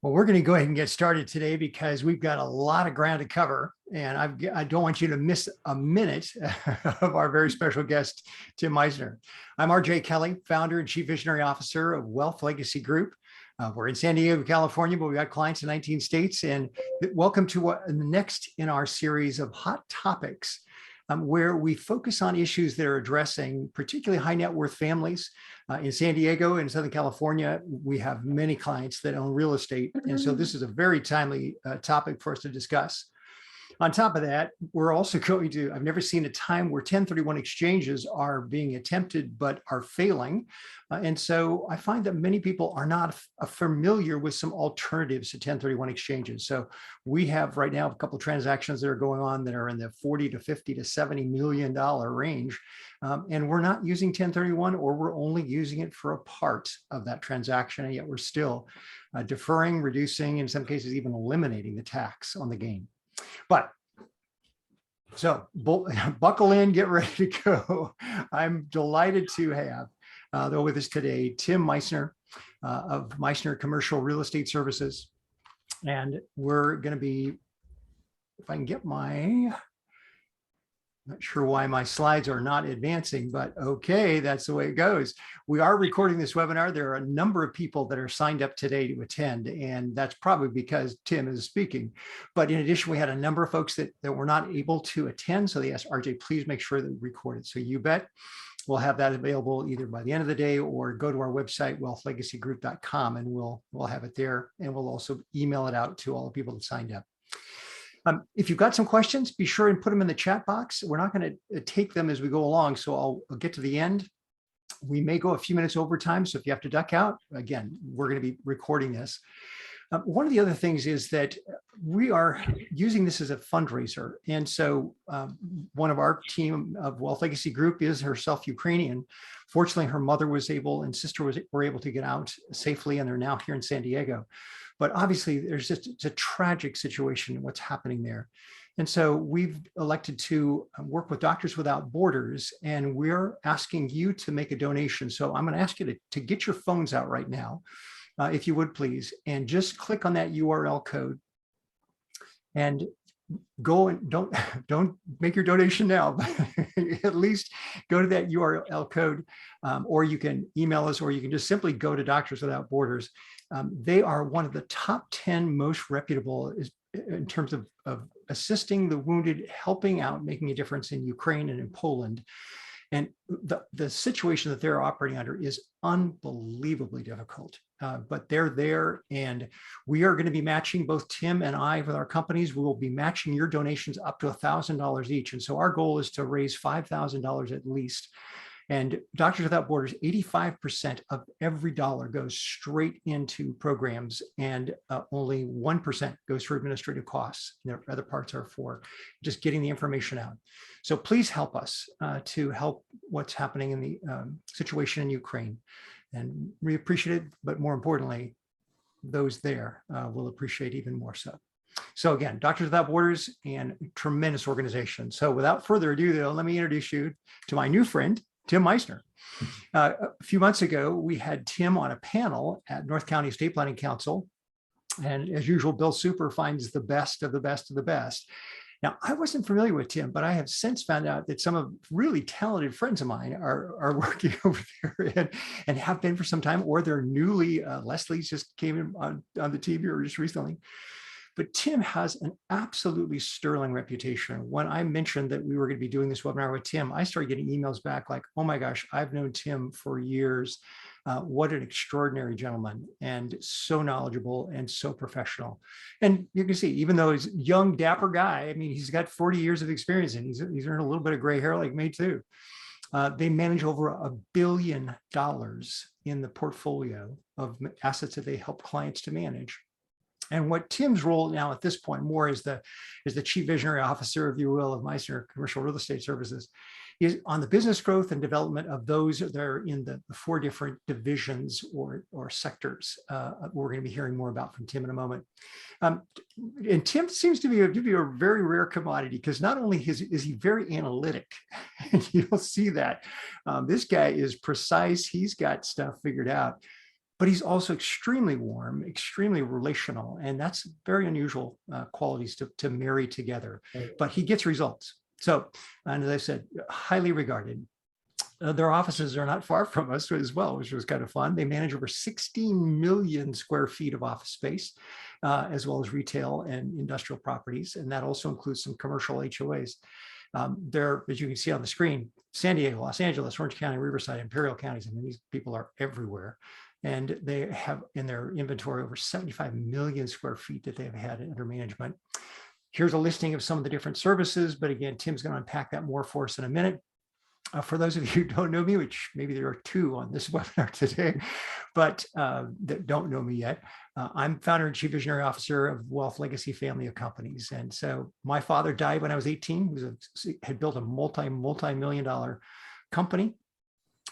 Well, we're going to go ahead and get started today because we've got a lot of ground to cover, and I don't want you to miss a minute of our very special guest, Tim Meisner. I'm RJ Kelly, founder and chief visionary officer of Wealth Legacy Group. We're in San Diego, California, but we've got clients in 19 states. And welcome to the next in our series of hot topics, where we focus on issues that are addressing particularly high net worth families. In San Diego and Southern California, we have many clients that own real estate. And so this is a very timely topic for us to discuss. On top of that, we're also going to, I've never seen a time where 1031 exchanges are being attempted but are failing. And so I find that many people are not familiar with some alternatives to 1031 exchanges. So we have right now a couple of transactions that are going on that are in the 40 to 50 to $70 million range. And we're not using 1031, or we're only using it for a part of that transaction. And yet we're still deferring, reducing, in some cases, even eliminating the tax on the gain. But so buckle in, get ready to go. I'm delighted to have with us today, Tim Meisner of Meisner Commercial Real Estate Services. And we're going to be, if I can get not sure why my slides are not advancing, but okay, that's the way it goes. We are recording this webinar. There are a number of people that are signed up today to attend, and that's probably because Tim is speaking. But in addition, we had a number of folks that were not able to attend. So they asked RJ, please make sure that we record it. So you bet we'll have that available either by the end of the day, or go to our website, wealthlegacygroup.com, and we'll have it there. And we'll also email it out to all the people that signed up. If you've got some questions, be sure and put them in the chat box. We're not going to take them as we go along, so I'll get to the end. We may go a few minutes over time, so if you have to duck out, again, we're going to be recording this. One of the other things is that we are using this as a fundraiser. And so one of our team of Wealth Legacy Group is herself Ukrainian. Fortunately, her mother was able and sister were able to get out safely, and they're now here in San Diego. But obviously, it's a tragic situation, what's happening there. And so we've elected to work with Doctors Without Borders, and we're asking you to make a donation. So I'm going to ask you to get your phones out right now, if you would please, and just click on that URL code and go and don't make your donation now, but at least go to that URL code, or you can email us, or you can just simply go to Doctors Without Borders. They are one of the top 10 most reputable in terms of assisting the wounded, helping out, making a difference in Ukraine and in Poland. And the situation that they're operating under is unbelievably difficult, but they're there, and we are going to be matching, both Tim and I with our companies, we will be matching your donations up to $1,000 each. And so our goal is to raise $5,000 at least. And Doctors Without Borders, 85% of every dollar goes straight into programs, and only 1% goes for administrative costs. The other parts are for just getting the information out. So please help us to help what's happening in the situation in Ukraine. And we appreciate it, but more importantly, those there will appreciate even more so. So again, Doctors Without Borders, and tremendous organization. So without further ado, though, let me introduce you to my new friend, Tim Meisner. A few months ago, we had Tim on a panel at North County Estate Planning Council. And as usual, Bill Super finds the best of the best of the best. Now, I wasn't familiar with Tim, but I have since found out that some of really talented friends of mine are working over there and have been for some time, or they're newly, Leslie just came in on the team here just recently. But Tim has an absolutely sterling reputation. When I mentioned that we were going to be doing this webinar with Tim, I started getting emails back like, oh my gosh, I've known Tim for years. What an extraordinary gentleman, and so knowledgeable and so professional. And you can see, even though he's a young, dapper guy, I mean, he's got 40 years of experience, and he's earned a little bit of gray hair like me too. They manage over $1 billion in the portfolio of assets that they help clients to manage. And what Tim's role now at this point more is the chief visionary officer, if you will, of Meisner Commercial Real Estate Services, is on the business growth and development of those that are in the 4 different divisions or sectors. We're going to be hearing more about from Tim in a moment. And Tim seems to be a very rare commodity, because not only is he very analytic, and you'll see that this guy is precise. He's got stuff figured out. but he's also extremely warm, extremely relational, and that's very unusual qualities to marry together. But he gets results. So, and as I said, highly regarded. Their offices are not far from us as well, which was kind of fun. They manage over 16 million square feet of office space, as well as retail and industrial properties. And that also includes some commercial HOAs. They're, as you can see on the screen, San Diego, Los Angeles, Orange County, Riverside, Imperial counties. I mean, these people are everywhere. And they have in their inventory over 75 million square feet that they've had under management. Here's a listing of some of the different services. But again, Tim's going to unpack that more for us in a minute. For those of you who don't know me, which maybe there are 2 on this webinar today, but that don't know me yet, I'm founder and chief visionary officer of Wealth Legacy family of companies. And so my father died when I was 18. He had built a multi-million-dollar company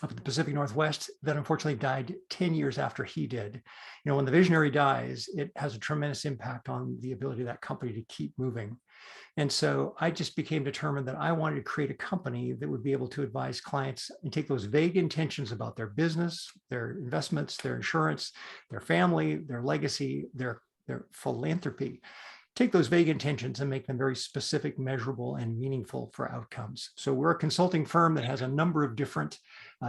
up in the Pacific Northwest that unfortunately died 10 years after he did. You know, when the visionary dies, it has a tremendous impact on the ability of that company to keep moving. And so I just became determined that I wanted to create a company that would be able to advise clients and take those vague intentions about their business, their investments, their insurance, their family, their legacy, their philanthropy. Take those vague intentions and make them very specific, measurable, and meaningful for outcomes. So we're a consulting firm that has a number of different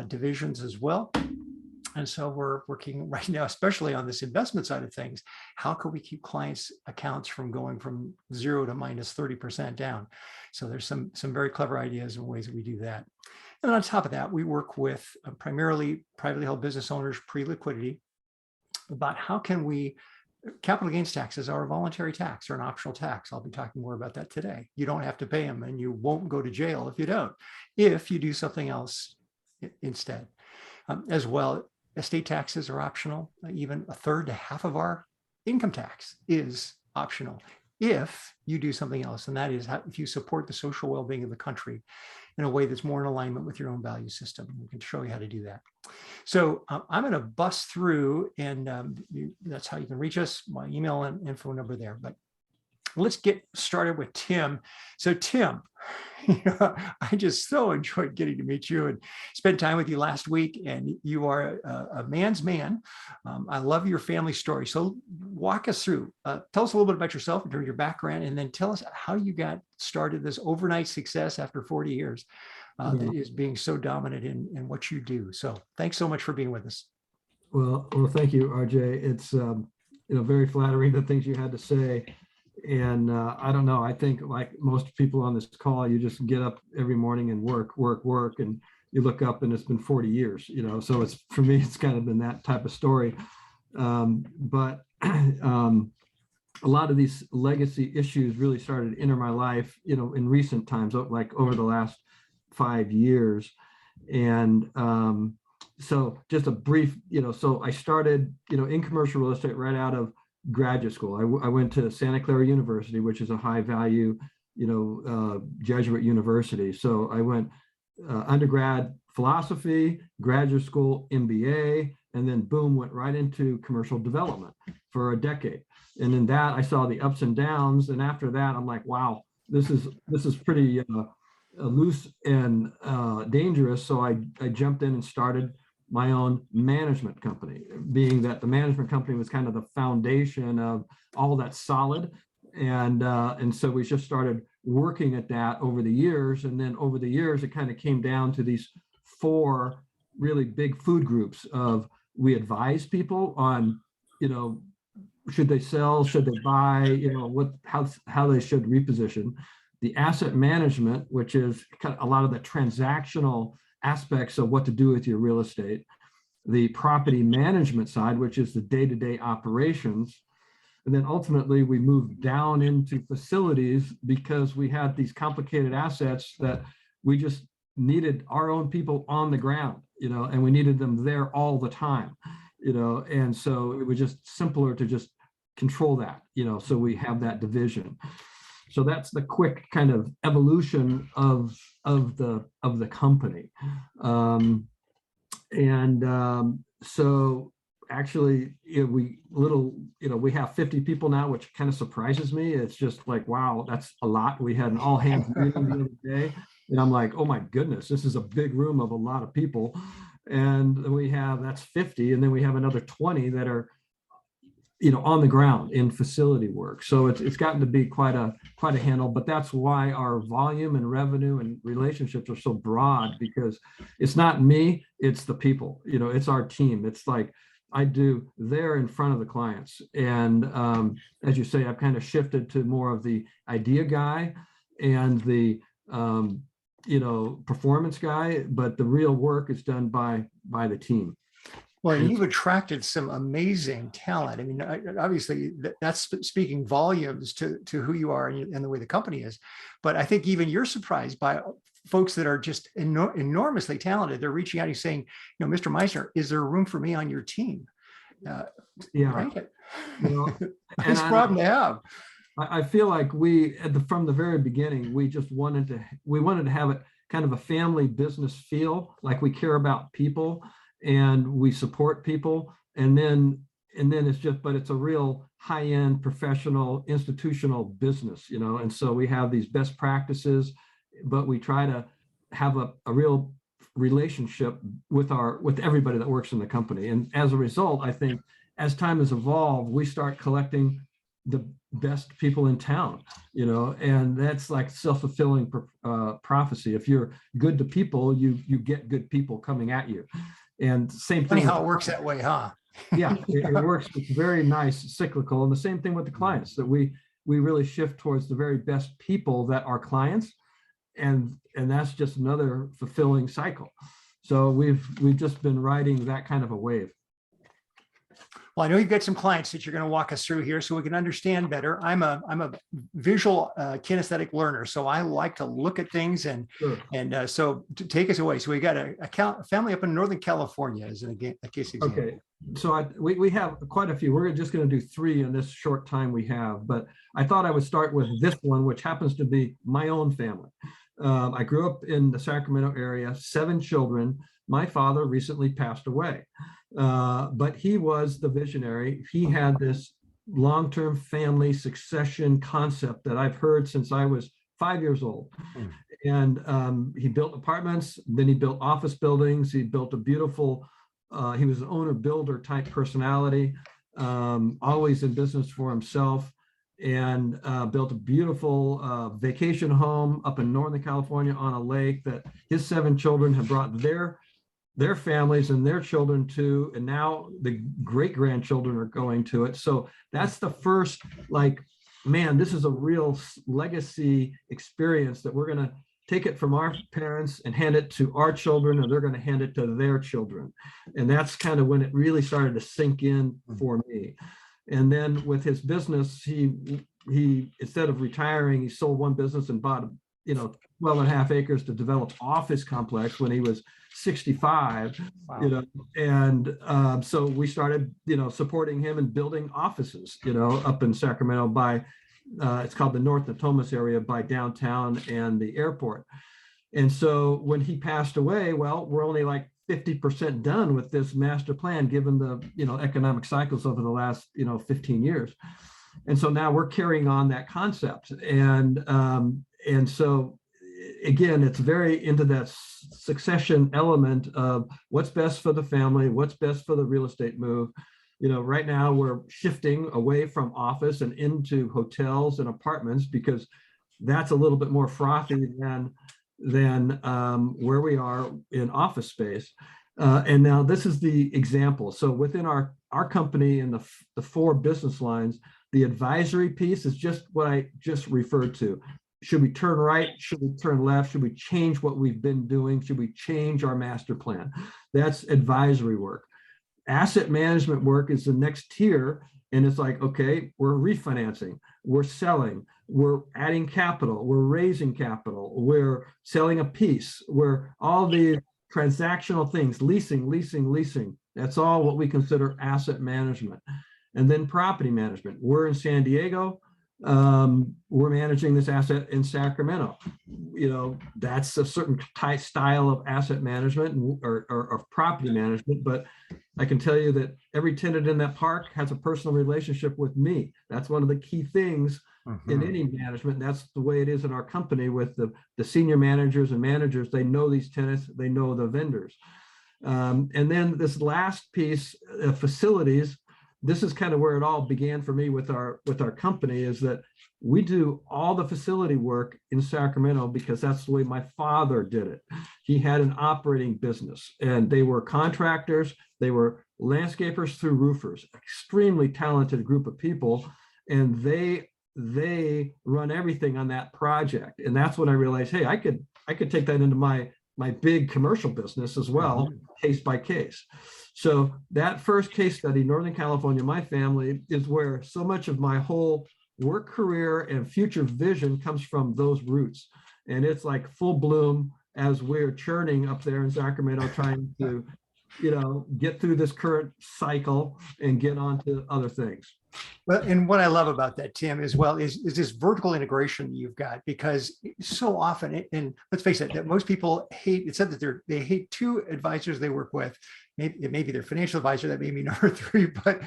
divisions as well. And so we're working right now, especially on this investment side of things. How can we keep clients' accounts from going from 0 to minus 30% down? So there's some very clever ideas and ways that we do that. And then on top of that, we work with primarily privately held business owners, pre-liquidity, about how can we, capital gains taxes are a voluntary tax or an optional tax. I'll be talking more about that today. You don't have to pay them, and you won't go to jail if you don't, if you do something else instead. As well, estate taxes are optional. Even a third to half of our income tax is optional if you do something else. And that is if you support the social well-being of the country in a way that's more in alignment with your own value system. We can show you how to do that. So I'm going to bust through, and that's how you can reach us, my email and info number there. But let's get started with Tim. So Tim, I just so enjoyed getting to meet you and spend time with you last week. And you are a man's man. I love your family story. So walk us through. Tell us a little bit about yourself in terms of your background, and then tell us how you got started this overnight success after 40 years that is being so dominant in what you do. So thanks so much for being with us. Well, thank you, RJ. It's very flattering, the things you had to say. And I don't know, I think like most people on this call, you just get up every morning and work, and you look up and it's been 40 years, so it's, for me, it's kind of been that type of story. But a lot of these legacy issues really started to enter my life, in recent times, like over the last 5 years. And so just a brief, so I started, in commercial real estate right out of graduate school. I went to Santa Clara University, which is a high value, Jesuit university. So I went undergrad philosophy, graduate school MBA, and then boom, went right into commercial development for a decade. And in that, I saw the ups and downs. And after that, I'm like, wow, this is pretty loose and dangerous. So I jumped in and started my own management company, being that the management company was kind of the foundation of all that's solid. And so we just started working at that over the years. And then over the years, it kind of came down to these 4 really big food groups of, we advise people on, should they sell, should they buy, how they should reposition. The asset management, which is kind of a lot of the transactional aspects of what to do with your real estate. The property management side, which is the day-to-day operations. And then ultimately we moved down into facilities because we had these complicated assets that we just needed our own people on the ground, and we needed them there all the time, and so it was just simpler to just control that, so we have that division. So that's the quick kind of evolution of the company. So actually, we have 50 people now, which kind of surprises me. It's just like, wow, that's a lot. We had an all hands meeting the other day, and I'm like, oh my goodness, this is a big room of a lot of people. And we have, that's 50. And then we have another 20 that are, on the ground in facility work. So it's gotten to be quite a handle, but that's why our volume and revenue and relationships are so broad, because it's not me, it's the people, it's our team. It's like they're in front of the clients. And as you say, I've kind of shifted to more of the idea guy and the, performance guy, but the real work is done by the team. Well, and you've attracted some amazing talent. I mean, obviously that's speaking volumes to who you are and the way the company is. But I think even you're surprised by folks that are just enormously talented. They're reaching out and saying, Mr. Meisner, is there room for me on your team? Yeah. Right. Nice problem to have. I feel like from the very beginning, we wanted to have it kind of a family business feel, like we care about people and we support people. And then it's a real high-end professional institutional business, and so we have these best practices, but we try to have a real relationship with everybody that works in the company. And as a result, I think as time has evolved, we start collecting the best people in town, and that's like self-fulfilling prophecy. If you're good to people, you get good people coming at you. And same thing. Funny how it works that way, huh? Yeah, it works. It's very nice, cyclical. And the same thing with the clients, that we really shift towards the very best people that are clients. And that's just another fulfilling cycle. So we've just been riding that kind of a wave. Well, I know you've got some clients that you're going to walk us through here so we can understand better. I'm a visual kinesthetic learner, so I like to look at things so to take us away. So we got a family up in Northern California as a case example. Okay, so we have quite a few. We're just going to do 3 in this short time we have, but I thought I would start with this one, which happens to be my own family. I grew up in the Sacramento area, 7 children. My father recently passed away, but he was the visionary. He had this long-term family succession concept that I've heard since I was 5 years old. And he built apartments, then he built office buildings. He built a beautiful, he was an owner-builder type personality, always in business for himself, and built a beautiful vacation home up in Northern California on a lake that his 7 children have brought their families and their children to, and now the great-grandchildren are going to it. So that's the first, man, this is a real legacy experience that we're going to take it from our parents and hand it to our children, and they're going to hand it to their children. And that's kind of when it really started to sink in for me. And then with his business, he instead of retiring, he sold one business and bought 12.5 acres to develop office complex when he was 65. Wow. And so we started supporting him and building offices up in Sacramento by it's called the North Natomas area, by downtown and the airport. And so when he passed away, well, we're only like 50% done with this master plan, given the economic cycles over the last 15 years. And so now we're carrying on that concept. And so again, it's very into that succession element of what's best for the family, what's best for the real estate move. Right now we're shifting away from office and into hotels and apartments, because that's a little bit more frothy than where we are in office space. And now this is the example. So within our company and the 4 business lines, the advisory piece is just what I just referred to. Should we turn right? Should we turn left? Should we change what we've been doing? Should we change our master plan? That's advisory work. Asset management work is the next tier. And it's like, okay, we're refinancing, we're selling, we're adding capital, we're raising capital, we're selling a piece, we're all the transactional things, leasing. That's all what we consider asset management. And then property management. We're in San Diego. We're managing this asset in Sacramento. That's a certain type style of asset management or of property management. But I can tell you that every tenant in that park has a personal relationship with me. That's one of the key things in any management. And that's the way it is in our company with the senior managers and managers. They know these tenants, they know the vendors. And then this last piece, facilities, this is kind of where it all began for me with our company, is that we do all the facility work in Sacramento because that's the way my father did it. He had an operating business, and they were contractors, they were landscapers through roofers, extremely talented group of people, and they run everything on that project. And that's when I realized, hey, I could take that into my big commercial business as well, case by case. So that first case study, Northern California, my family, is where so much of my whole work career and future vision comes from those roots. And it's like full bloom as we're churning up there in Sacramento, trying to, get through this current cycle and get on to other things. Well, and what I love about that, Tim, as well, is this vertical integration you've got, because so often, and let's face it, that most people hate, it said that they hate two advisors they work with. Maybe it may be their financial advisor, that may be number three, but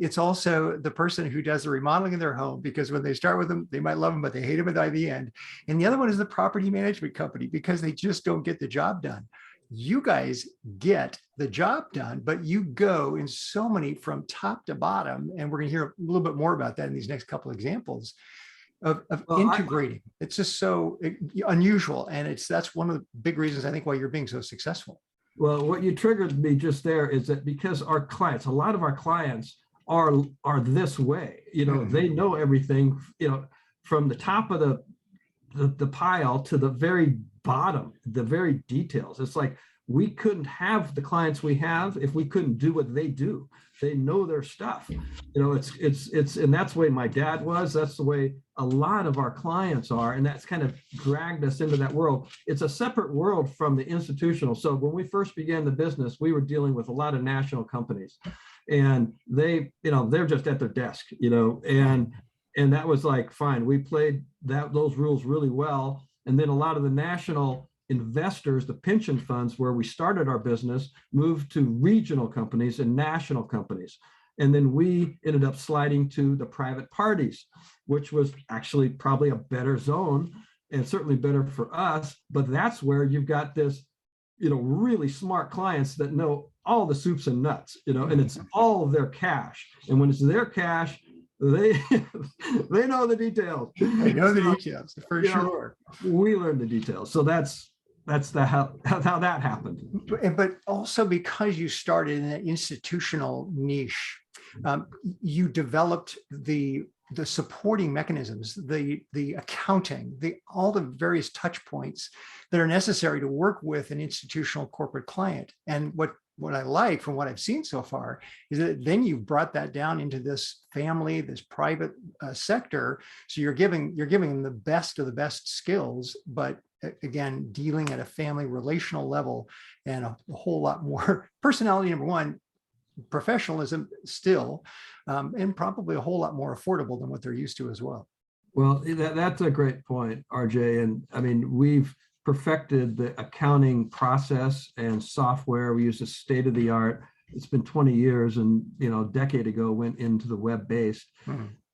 it's also the person who does the remodeling of their home, because when they start with them, they might love them, but they hate them by the end. And the other one is the property management company, because they just don't get the job done. You guys get the job done, but you go in so many from top to bottom. And we're going to hear a little bit more about that in these next couple of examples of integrating. It's just so unusual. And that's one of the big reasons I think why you're being so successful. Well, what you triggered me just there is that because our clients, a lot of our clients are this way, they know everything, from the top of the pile to the very bottom, the very details. It's like we couldn't have the clients we have if we couldn't do what they do. They know their stuff. It's and that's the way my dad was. That's the way a lot of our clients are, and that's kind of dragged us into that world. It's a separate world from the institutional. So when we first began the business, we were dealing with a lot of national companies, and they're just at their desk, and that was like, fine, we played those rules really well. And then a lot of the national investors, the pension funds where we started our business, moved to regional companies and national companies. And then we ended up sliding to the private parties, which was actually probably a better zone and certainly better for us. But that's where you've got this, really smart clients that know all the soups and nuts, and it's all of their cash. And when it's their cash, they know the details. They know the details for sure. We learn the details. So that's how that happened. But also because you started in an institutional niche, you developed the supporting mechanisms, the accounting, all the various touch points that are necessary to work with an institutional corporate client. And what I like from what I've seen so far is that then you brought that down into this family, this private sector. So you're giving them the best of the best skills, but again, dealing at a family relational level, and a whole lot more personality, number one, professionalism still, and probably a whole lot more affordable than what they're used to as well. Well, that's a great point, RJ. And I mean, we've perfected the accounting process and software. We use a state-of-the-art. It's been 20 years, and a decade ago went into the web-based.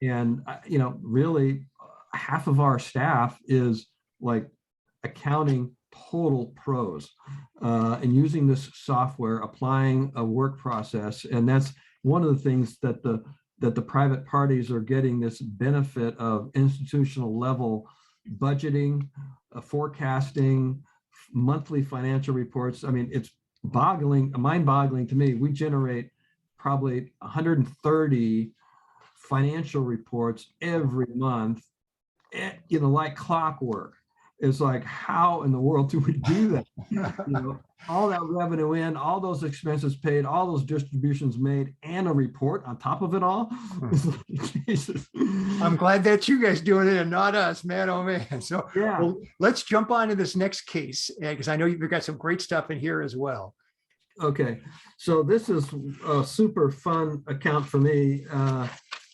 And really half of our staff is like accounting total pros, and using this software, applying a work process. And that's one of the things that the private parties are getting this benefit of institutional level budgeting, forecasting, monthly financial reports. I mean, it's mind-boggling to me. We generate probably 130 financial reports every month, like clockwork. It's like, how in the world do we do that? All that revenue in, all those expenses paid, all those distributions made, and a report on top of it all. Jesus. I'm glad that you guys doing it and not us, man. Oh man. So yeah. Well, let's jump on to this next case, because I know you've got some great stuff in here as well. Okay. So this is a super fun account for me.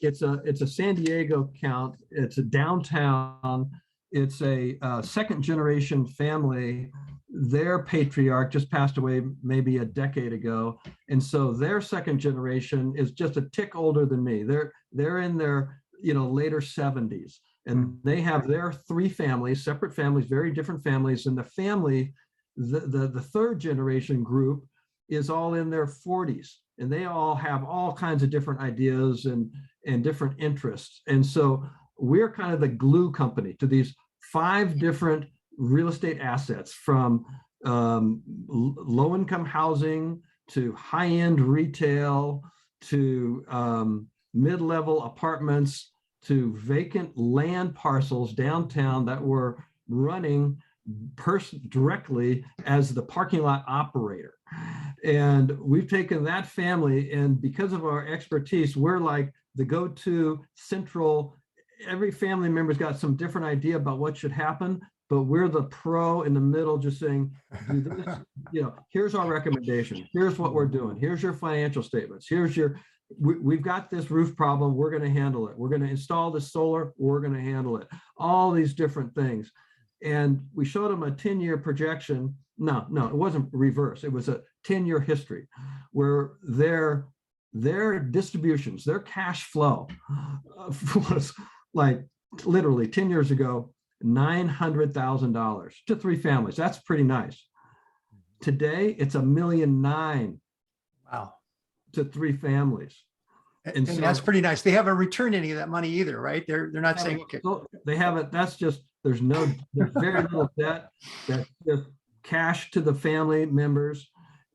It's a San Diego account. It's a downtown. It's a second generation family. Their patriarch just passed away maybe a decade ago. And so their second generation is just a tick older than me. They're in their later 70s. And they have their three families, separate families, very different families. And the family, the third generation group is all in their 40s, and they all have all kinds of different ideas and different interests. And so we're kind of the glue company to these 5 different real estate assets, from low-income housing to high-end retail to mid-level apartments to vacant land parcels downtown that were running directly as the parking lot operator. And we've taken that family, and because of our expertise, we're like the go-to central. Every family member's got some different idea about what should happen, but we're the pro in the middle, just saying, do this, here's our recommendation. Here's what we're doing. Here's your financial statements. Here's we've got this roof problem. We're going to handle it. We're going to install the solar. We're going to handle it. All these different things. And we showed them a 10-year projection. No, it wasn't reverse. It was a 10-year history where their distributions, their cash flow was like literally 10 years ago, $900,000 to 3 families. That's pretty nice. Today, it's $1.9 million. Wow. To 3 families. And so, that's pretty nice. They haven't returned any of that money either, right? They're not saying, okay. They haven't. That's just, there's very little debt. That's just cash to the family members.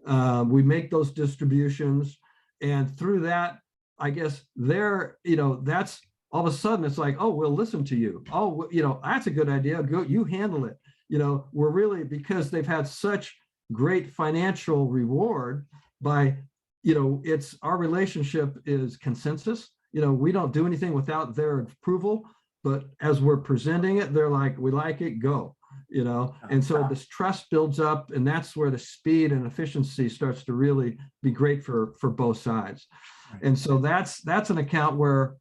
We make those distributions, and through that, I guess that's all of a sudden it's like, oh, we'll listen to you. Oh, that's a good idea. Go, you handle it. We're really, because they've had such great financial reward by, it's our relationship is consensus. We don't do anything without their approval, but as we're presenting it, they're like, we like it, go, and so this trust builds up, and that's where the speed and efficiency starts to really be great for both sides. And so that's an account where,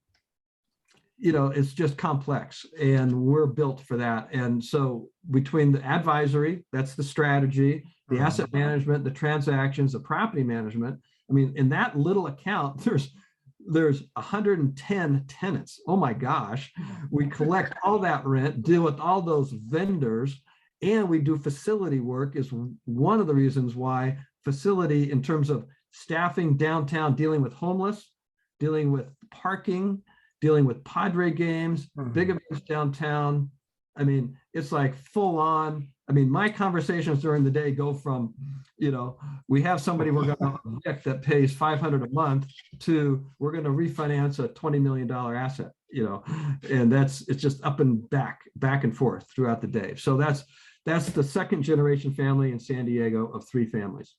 it's just complex, and we're built for that. And so between the advisory, that's the strategy, the asset management, the transactions, the property management, I mean, in that little account, there's 110 tenants. Oh my gosh. We collect all that rent, deal with all those vendors, and we do facility work. Is one of the reasons why facility, in terms of staffing downtown, dealing with homeless, dealing with parking, dealing with Padre games, big events downtown. I mean, it's like full on. I mean, my conversations during the day go from, we have somebody we're going to evict that pays $500 a month to we're going to refinance a $20 million asset, and it's just up and back and forth throughout the day. So that's the second generation family in San Diego of 3 families.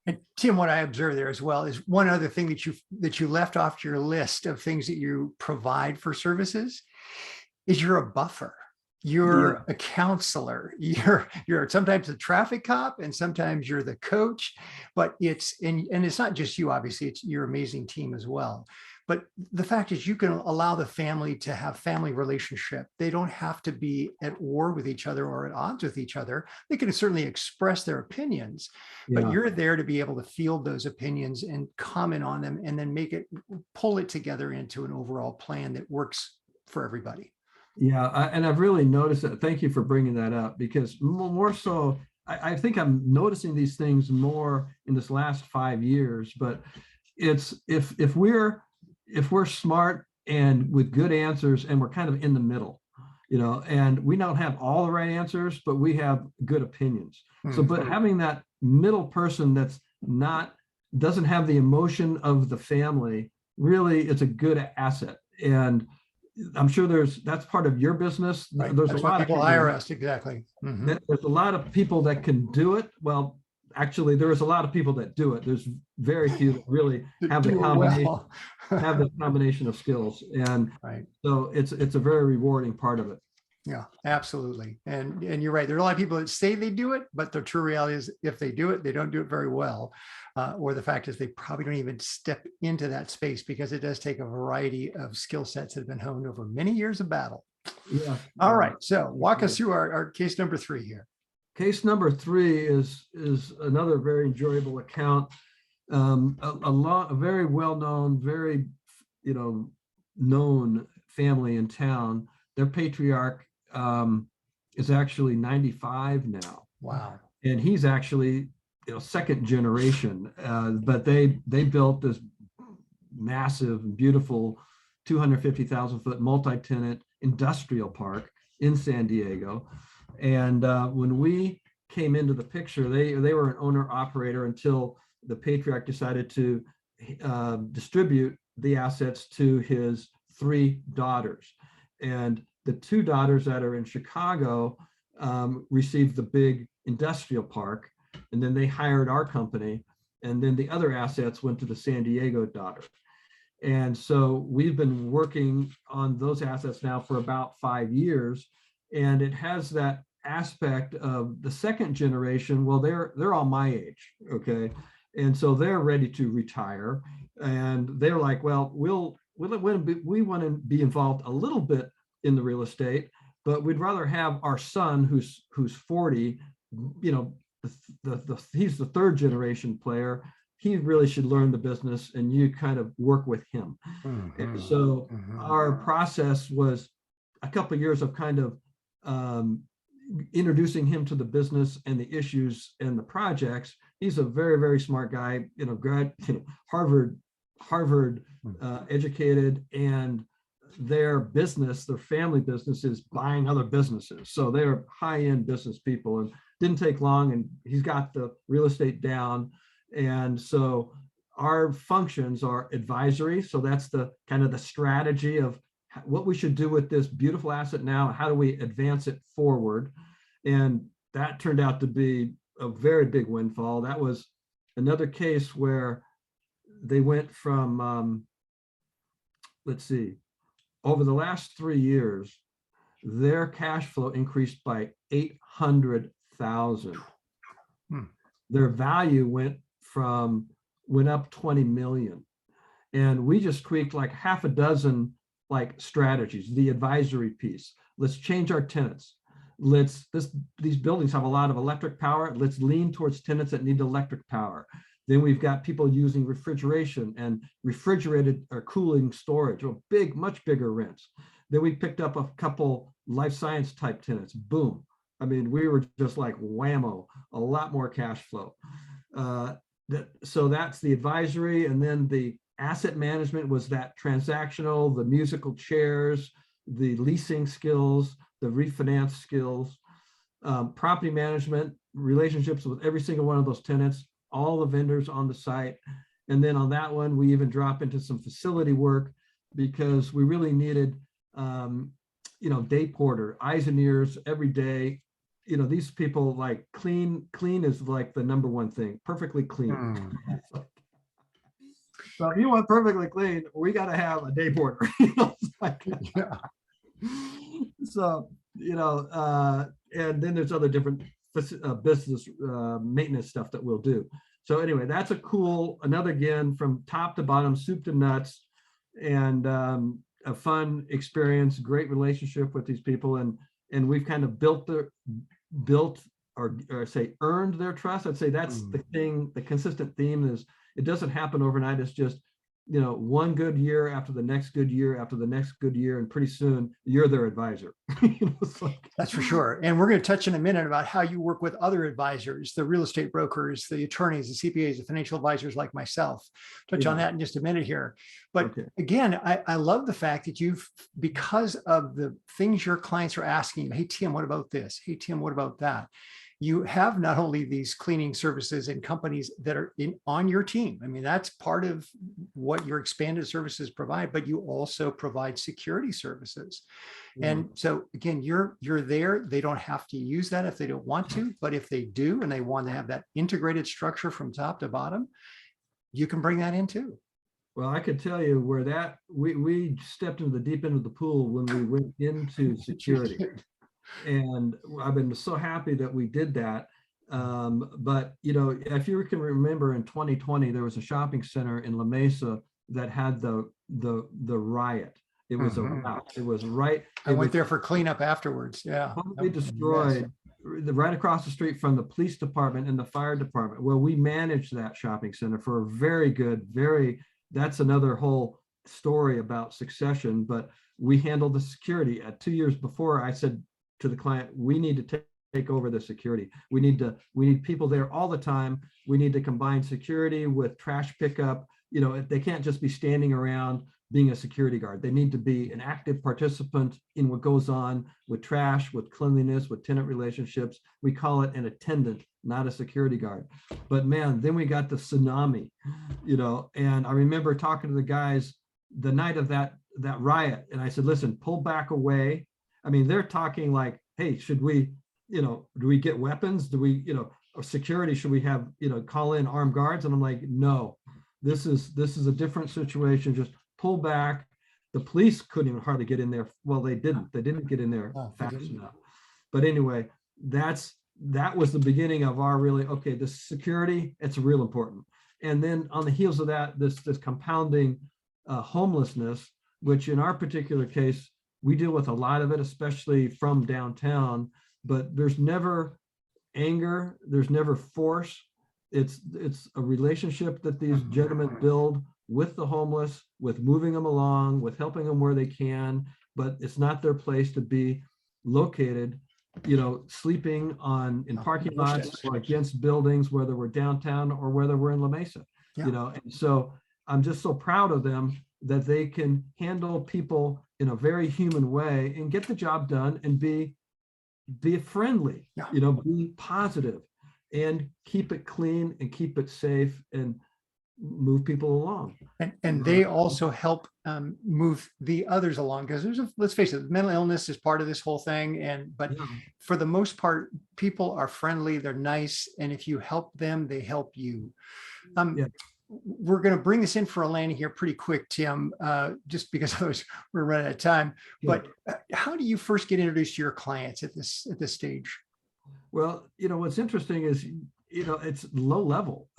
And Tim, what I observed there as well is one other thing that you left off your list of things that you provide for services is you're a buffer. You're a counselor. You're sometimes the traffic cop, and sometimes you're the coach. But it's not just you. Obviously, it's your amazing team as well. But the fact is, you can allow the family to have family relationship. They don't have to be at war with each other or at odds with each other. They can certainly express their opinions, but you're there to be able to field those opinions and comment on them, and then pull it together into an overall plan that works for everybody. Yeah, and I've really noticed that. Thank you for bringing that up, because more so, I think I'm noticing these things more in this last 5 years. But it's if we're smart and with good answers, and we're kind of in the middle, and we don't have all the right answers, but we have good opinions. So, but having that middle person doesn't have the emotion of the family, really, it's a good asset. And I'm sure that's part of your business. Right. There's That's a lot of people hire us, exactly. There's a lot of people that can do it. Well, actually, there is a lot of people that do it. There's very few that really have the combination, have the combination of skills, and so it's a very rewarding part of it. Yeah, absolutely. And you're right. There are a lot of people that say they do it, but the true reality is, if they do it, they don't do it very well. Or the fact is, they probably don't even step into that space, because it does take a variety of skill sets that have been honed over many years of battle. Yeah. All right. So walk us through our case number 3 here. Case number 3 is another very enjoyable account. A very well-known, very known family in town. Their patriarch is actually 95 now. Wow. And he's actually second generation, but they built this massive, beautiful 250,000 foot multi-tenant industrial park in San Diego. And when we came into the picture, they were an owner operator until the patriarch decided to distribute the assets to his 3 daughters. And the 2 daughters that are in Chicago received the big industrial park, and then they hired our company, and then the other assets went to the San Diego daughter. And so we've been working on those assets now for about 5 years, and it has that aspect of the second generation. Well, they're all my age, okay, and so they're ready to retire, and they're like, well, we want to be involved a little bit in the real estate, but we'd rather have our son who's 40, he's the 3rd generation player. He really should learn the business, and you kind of work with him. Mm-hmm. And so our process was a couple of years of kind of introducing him to the business and the issues and the projects. He's a very, very smart guy, Harvard educated, and their business, their family business, is buying other businesses. So they're high-end business people, and didn't take long, and he's got the real estate down. And so our functions are advisory. So that's the kind of the strategy of what we should do with this beautiful asset now. How do we advance it forward? And that turned out to be a very big windfall. That was another case where they went from, over the last 3 years, their cash flow increased by 800,000. Their value went up 20 million. And we just tweaked like half a dozen strategies. The advisory piece. Let's change our tenants. These buildings have a lot of electric power. Let's lean towards tenants that need electric power. Then we've got people using refrigeration and refrigerated or cooling storage, or much bigger rents. Then we picked up a couple life science type tenants. Boom. I mean, we were just like whammo, a lot more cash flow. So that's the advisory. And then the asset management was that transactional, the musical chairs, the leasing skills, the refinance skills, property management, relationships with every single one of those tenants, all the vendors on the site. And then on that one, we even drop into some facility work because we really needed, day porter, eyes and ears every day. These people clean is like the number one thing, perfectly clean. So if you want perfectly clean, we got to have a day porter. Yeah. So, and then there's other different business maintenance stuff that we'll do. So anyway, that's another again, from top to bottom, soup to nuts, and a fun experience, great relationship with these people. And we've kind of earned their trust. I'd say that's the thing, the consistent theme is it doesn't happen overnight. It's just, one good year after the next good year after the next good year, and pretty soon you're their advisor. That's for sure. And we're going to touch in a minute about how you work with other advisors, the real estate brokers, the attorneys, the CPAs, the financial advisors like myself. Touch on that in just a minute here. But again, I love the fact that because of the things your clients are asking you, hey, Tim, what about this? Hey, Tim, what about that? You have not only these cleaning services and companies that are on your team. I mean, that's part of what your expanded services provide, but you also provide security services. And so again, you're there. They don't have to use that if they don't want to, but if they do, and they want to have that integrated structure from top to bottom, you can bring that in too. Well, I could tell you where we stepped into the deep end of the pool when we went into security. And I've been so happy that we did that. But, if you can remember in 2020, there was a shopping center in La Mesa that had the riot. It was a rout. It was right. I went there for cleanup afterwards. Yeah. Totally destroyed right across the street from the police department and the fire department. Well, we managed that shopping center for a that's another whole story about succession, but we handled the security. 2 years before, I said to the client, we need to take over the security. We need people there all the time. We need to combine security with trash pickup. You know, they can't just be standing around being a security guard. They need to be an active participant in what goes on with trash, with cleanliness, with tenant relationships. We call it an attendant, not a security guard. But man, then we got the tsunami, you know, and I remember talking to the guys the night of that riot, and I said, listen, pull back away. I mean, they're talking like, hey, should we, you know, do we get weapons? Do we, you know, or security, should we have, you know, call in armed guards? And I'm like, no, this is a different situation. Just pull back. The police couldn't even hardly get in there. Well, they didn't get in there fast enough. But anyway, that was the beginning of our really, okay, this security, it's real important. And then on the heels of that, this compounding homelessness, which in our particular case, we deal with a lot of it, especially from downtown, but there's never anger, there's never force. It's a relationship that these gentlemen build with the homeless, with moving them along, with helping them where they can, but it's not their place to be located, you know, sleeping in parking lots or against buildings, whether we're downtown or whether we're in La Mesa, you know. And so I'm just so proud of them that they can handle people in a very human way and get the job done and be friendly, you know, be positive and keep it clean and keep it safe and move people along. And they also help move the others along, because let's face it, mental illness is part of this whole thing. But for the most part, people are friendly, they're nice. And if you help them, they help you. We're going to bring this in for a landing here pretty quick, Tim, just because otherwise we're running out of time. But how do you first get introduced to your clients at this stage? Well, you know, what's interesting is, you know, it's low level.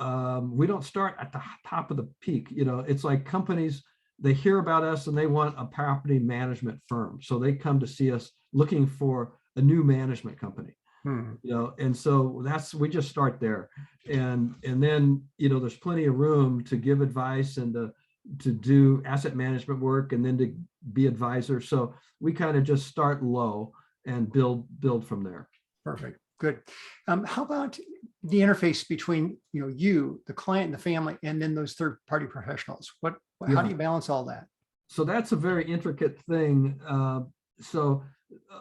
We don't start at the top of the peak. You know, it's like companies, they hear about us and they want a property management firm. So they come to see us looking for a new management company. You know, and so we just start there. And then, you know, there's plenty of room to give advice and to do asset management work and then to be advisor. So we kind of just start low and build from there. Perfect. Good. How about the interface between, you know, you, the client and the family, and then those third-party professionals? How do you balance all that? So that's a very intricate thing. So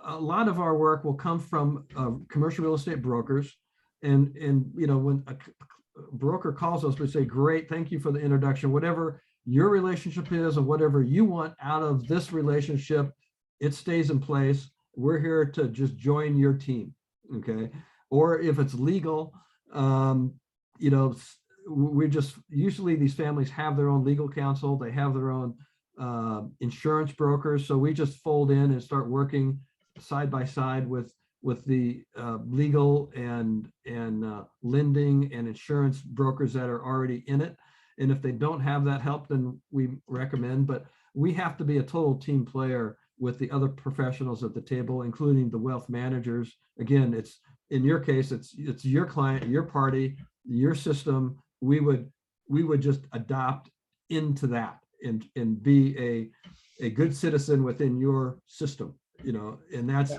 a lot of our work will come from commercial real estate brokers. And you know, when a broker calls us, we say, great, thank you for the introduction. Whatever your relationship is or whatever you want out of this relationship, it stays in place. We're here to just join your team. Okay. Or if it's legal, you know, usually these families have their own legal counsel, they have their own insurance brokers. So we just fold in and start working side by side with the legal and lending and insurance brokers that are already in it. And if they don't have that help, then we recommend, but we have to be a total team player with the other professionals at the table, including the wealth managers. Again, it's in your case, it's your client, your party, your system. We would just adopt into that and be a good citizen within your system, you know, and that's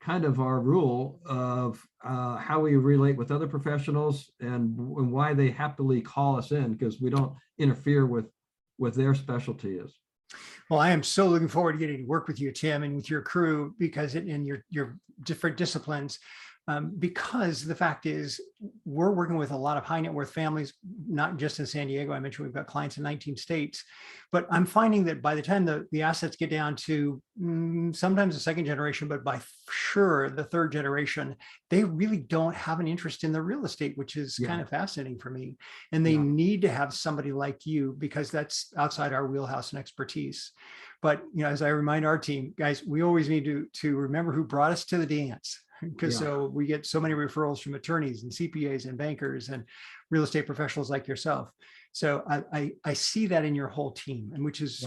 kind of our rule of how we relate with other professionals and why they happily call us in, because we don't interfere with what their specialty is. Well, I am so looking forward to getting to work with you, Tim, and with your crew, because in your different disciplines, because the fact is we're working with a lot of high net worth families, not just in San Diego. I mentioned we've got clients in 19 states, but I'm finding that by the time the assets get down to sometimes the second generation, but by sure the third generation, they really don't have an interest in the real estate, which is kind of fascinating for me. And they need to have somebody like you, because that's outside our wheelhouse and expertise. But, you know, as I remind our team, guys, we always need to remember who brought us to the dance. Because so we get so many referrals from attorneys and CPAs and bankers and real estate professionals like yourself. So I see that in your whole team, and which is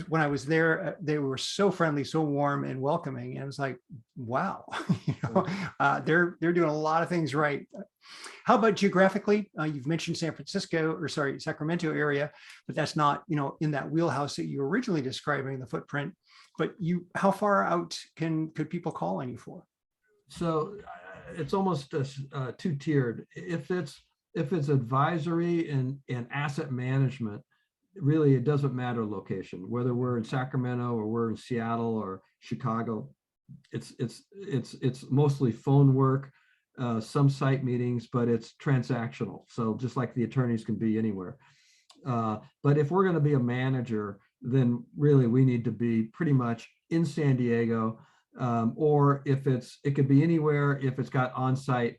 when I was there, they were so friendly, so warm and welcoming. And I was like, wow, you know, they're doing a lot of things right. How about geographically? You've mentioned Sacramento area, but that's not, you know, in that wheelhouse that you were originally describing, the footprint. But how far out could people call on you for? So it's almost two-tiered. If it's advisory and asset management, really it doesn't matter location, whether we're in Sacramento or we're in Seattle or Chicago. It's mostly phone work, some site meetings, but it's transactional. So just like the attorneys can be anywhere. But if we're going to be a manager, then really we need to be pretty much in San Diego, or if it could be anywhere if it's got on-site,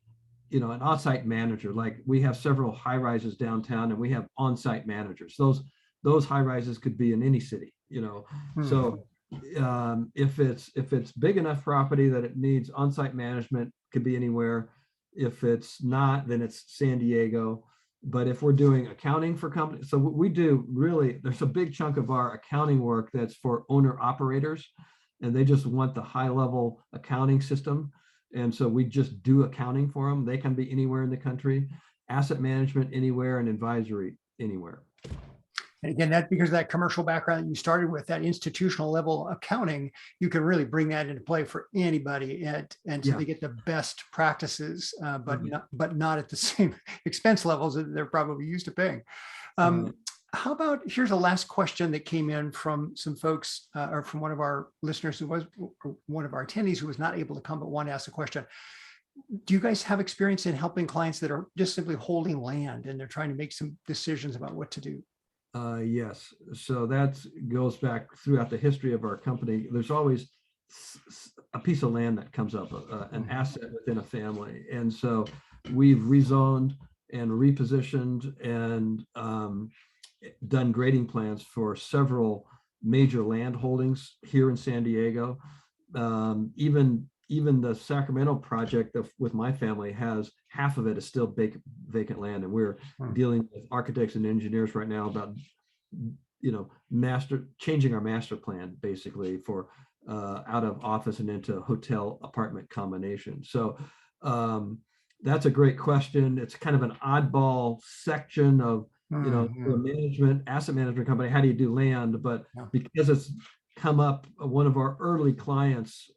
an on-site manager. Like we have several high rises downtown and we have on-site managers. Those high rises could be in any city, So if it's big enough property that it needs on-site management, could be anywhere. If it's not, then it's San Diego. But if we're doing accounting for companies, so we do really, there's a big chunk of our accounting work that's for owner operators, and they just want the high level accounting system. And so we just do accounting for them. They can be anywhere in the country, asset management anywhere, and advisory anywhere. And again, that because of that commercial background that you started with, that institutional level accounting, you can really bring that into play for anybody, and so they get the best practices, but not at the same expense levels that they're probably used to paying. How about, here's a last question that came in from some folks, or from one of our listeners who was one of our attendees who was not able to come but wanted to ask a question. Do you guys have experience in helping clients that are just simply holding land and they're trying to make some decisions about what to do? Yes. So that goes back throughout the history of our company. There's always a piece of land that comes up, an asset within a family. And so we've rezoned and repositioned and done grading plans for several major land holdings here in San Diego. Even the Sacramento project with my family has half of it is still vacant land, and we're dealing with architects and engineers right now about changing our master plan basically for out of office and into hotel apartment combination. So that's a great question. It's kind of an oddball section of asset management company. How do you do land? But because it's come up, one of our early clients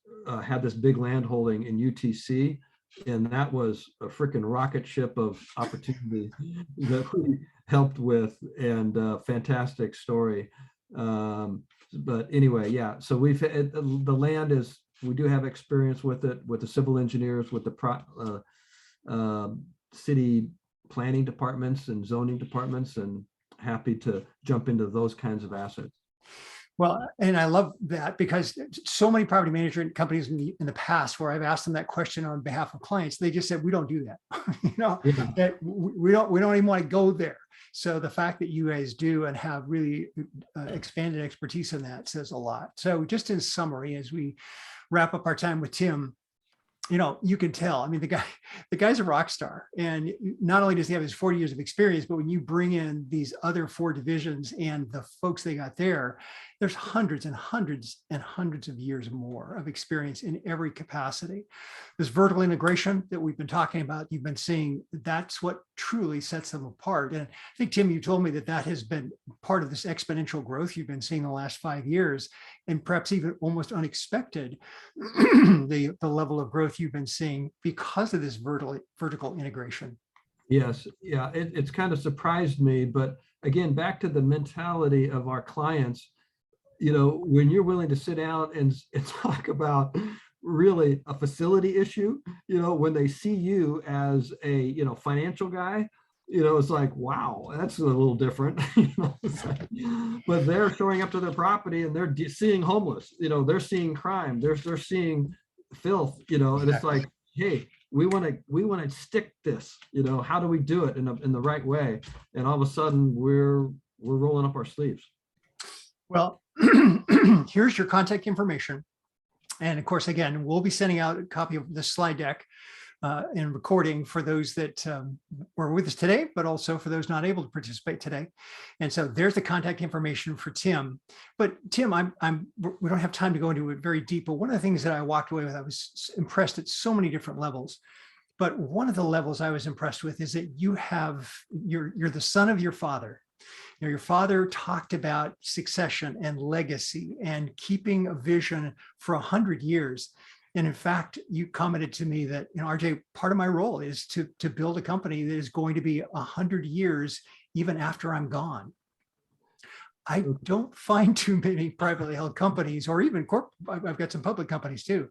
had this big land holding in UTC, and that was a freaking rocket ship of opportunity that we helped with, and fantastic story. But anyway, yeah. So the land is, we do have experience with it, with the civil engineers, with the city planning departments and zoning departments, and happy to jump into those kinds of assets. Well, and I love that because so many property management companies in the past where I've asked them that question on behalf of clients, they just said, we don't do that. That we don't even want to go there. So the fact that you guys do and have really expanded expertise in that says a lot. So just in summary, as we wrap up our time with Tim, you can tell, I mean, the guy's a rock star, and not only does he have his 40 years of experience, but when you bring in these other 4 divisions and the folks they got there's hundreds and hundreds and hundreds of years more of experience in every capacity. This vertical integration that we've been talking about, you've been seeing, that's what truly sets them apart. And I think, Tim, you told me that has been part of this exponential growth you've been seeing the last 5 years, and perhaps even almost unexpected, the level of growth you've been seeing because of this vertical integration. Yes. Yeah. It's kind of surprised me, but again, back to the mentality of our clients, when you're willing to sit down and talk about really a facility issue, when they see you as a, financial guy, it's like, wow, that's a little different. But they're showing up to their property and they're seeing homeless, they're seeing crime, they're seeing filth, and it's like, hey, we want to stick this, how do we do it in the right way? And all of a sudden we're rolling up our sleeves. Well, here's your contact information. And of course, again, we'll be sending out a copy of the slide deck and recording for those that were with us today, but also for those not able to participate today. And so there's the contact information for Tim. But Tim, we don't have time to go into it very deep, but one of the things that I walked away with, I was impressed at so many different levels. But one of the levels I was impressed with is that you're the son of your father. Your father talked about succession and legacy and keeping a vision for 100 years. And in fact, you commented to me that, RJ, part of my role is to build a company that is going to be 100 years even after I'm gone. I don't find too many privately held companies, or even I've got some public companies too.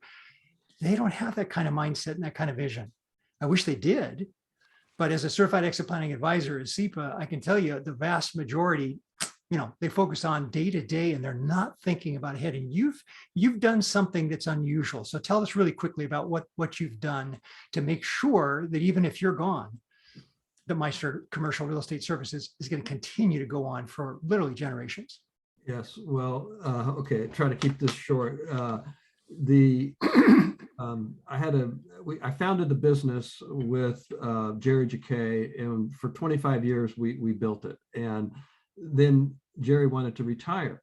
They don't have that kind of mindset and that kind of vision. I wish they did. But as a certified exit planning advisor at SEPA, I can tell you the vast majority, they focus on day to day and they're not thinking about ahead. And you've done something that's unusual. So tell us really quickly about what you've done to make sure that even if you're gone, the Meister Commercial Real Estate Services is going to continue to go on for literally generations. Yes. Well, okay. Try to keep this short. I founded the business with Jerry Jacquet, and for 25 years we built it. And then Jerry wanted to retire,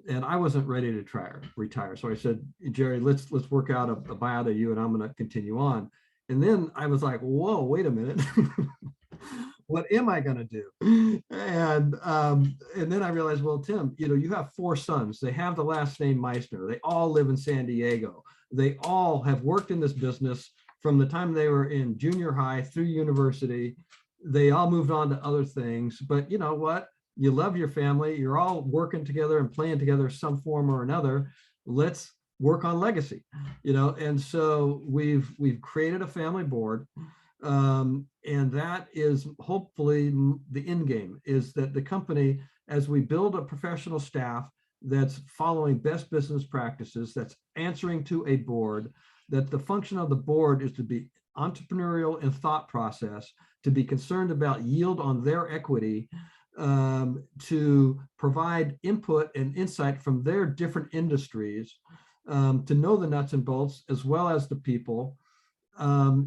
and I wasn't ready to retire. So I said, Jerry, let's work out a buyout of you, and I'm going to continue on. And then I was like, whoa, wait a minute. What am I going to do? And then I realized, well, Tim, you have 4 sons. They have the last name Meissner. They all live in San Diego. They all have worked in this business from the time they were in junior high through university. They all moved on to other things. But you know what? You love your family. You're all working together and playing together some form or another. Let's work on legacy. And so we've created a family board. And that is hopefully the end game, is that the company, as we build a professional staff that's following best business practices, that's answering to a board, that the function of the board is to be entrepreneurial in thought process, to be concerned about yield on their equity, to provide input and insight from their different industries, to know the nuts and bolts as well as the people.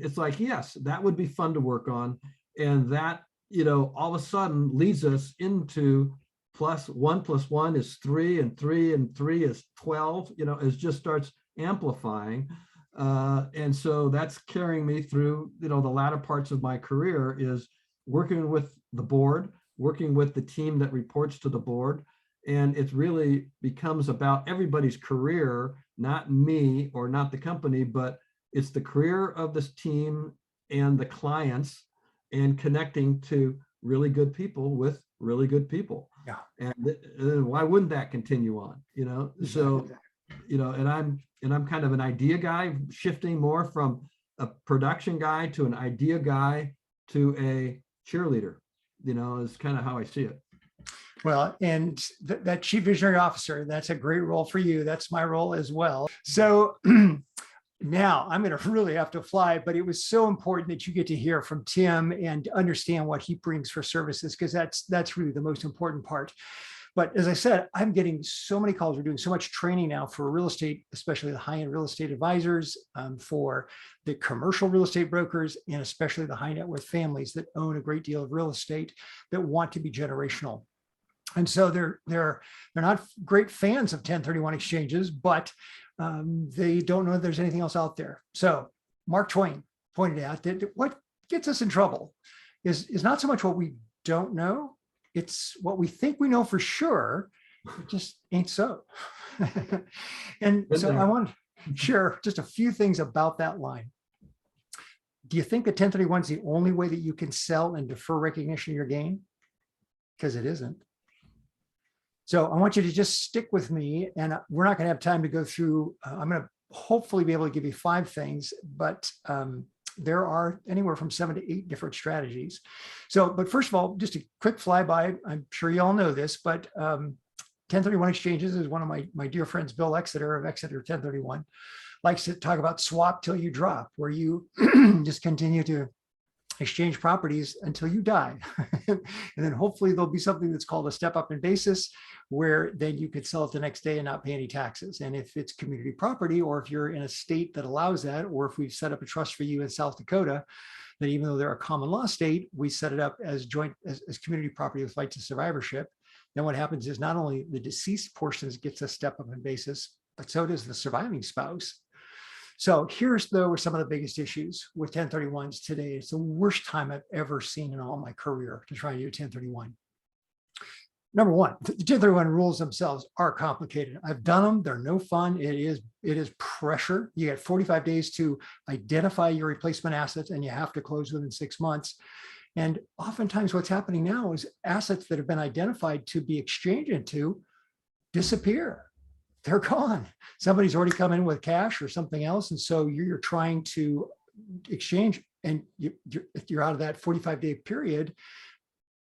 It's like, yes, that would be fun to work on. And that, all of a sudden leads us into +1 + 1 is 3, and 3 and 3 is 12, it just starts amplifying. And so that's carrying me through, the latter parts of my career, is working with the board, working with the team that reports to the board. And it really becomes about everybody's career, not me or not the company, but it's the career of this team and the clients, and connecting to really good people with really good people. Yeah. And why wouldn't that continue on? So, and I'm kind of an idea guy, shifting more from a production guy to an idea guy to a cheerleader, is kind of how I see it. Well, and that chief visionary officer, that's a great role for you. That's my role as well. So now I'm going to really have to fly, but it was so important that you get to hear from Tim and understand what he brings for services, because that's really the most important part. But as I said, I'm getting so many calls. We're doing so much training now for real estate, especially the high-end real estate advisors, for the commercial real estate brokers, and especially the high net worth families that own a great deal of real estate that want to be generational. And so they're not great fans of 1031 exchanges, but they don't know that there's anything else out there. So Mark Twain pointed out that what gets us in trouble is not so much what we don't know, it's what we think we know for sure. It just ain't so. And so I want to share just a few things about that line. Do you think that 1031 is the only way that you can sell and defer recognition of your gain? Because it isn't. So I want you to just stick with me, and we're not going to have time to go through. I'm going to hopefully be able to give you 5 things, but there are anywhere from 7 to 8 different strategies. So, but first of all, just a quick flyby. I'm sure you all know this, but 1031 exchanges is one of my dear friends, Bill Exeter of Exeter 1031, likes to talk about swap till you drop, where you just continue to exchange properties until you die. And then hopefully there'll be something that's called a step up in basis, where then you could sell it the next day and not pay any taxes. And if it's community property, or if you're in a state that allows that, or if we've set up a trust for you in South Dakota, that even though they're a common law state, we set it up as joint as community property with right to survivorship. Then what happens is not only the deceased portions gets a step up in basis, but so does the surviving spouse. So here's though some of the biggest issues with 1031s today. It's the worst time I've ever seen in all my career to try to do 1031. number one, the 1031 rules themselves are complicated. I've done them. They're no fun. It is pressure. You get 45 days to identify your replacement assets, and you have to close within 6 months. And oftentimes what's happening now is assets that have been identified to be exchanged into disappear. They're gone. Somebody's already come in with cash or something else. And so you're trying to exchange, and you're out of that 45-day period,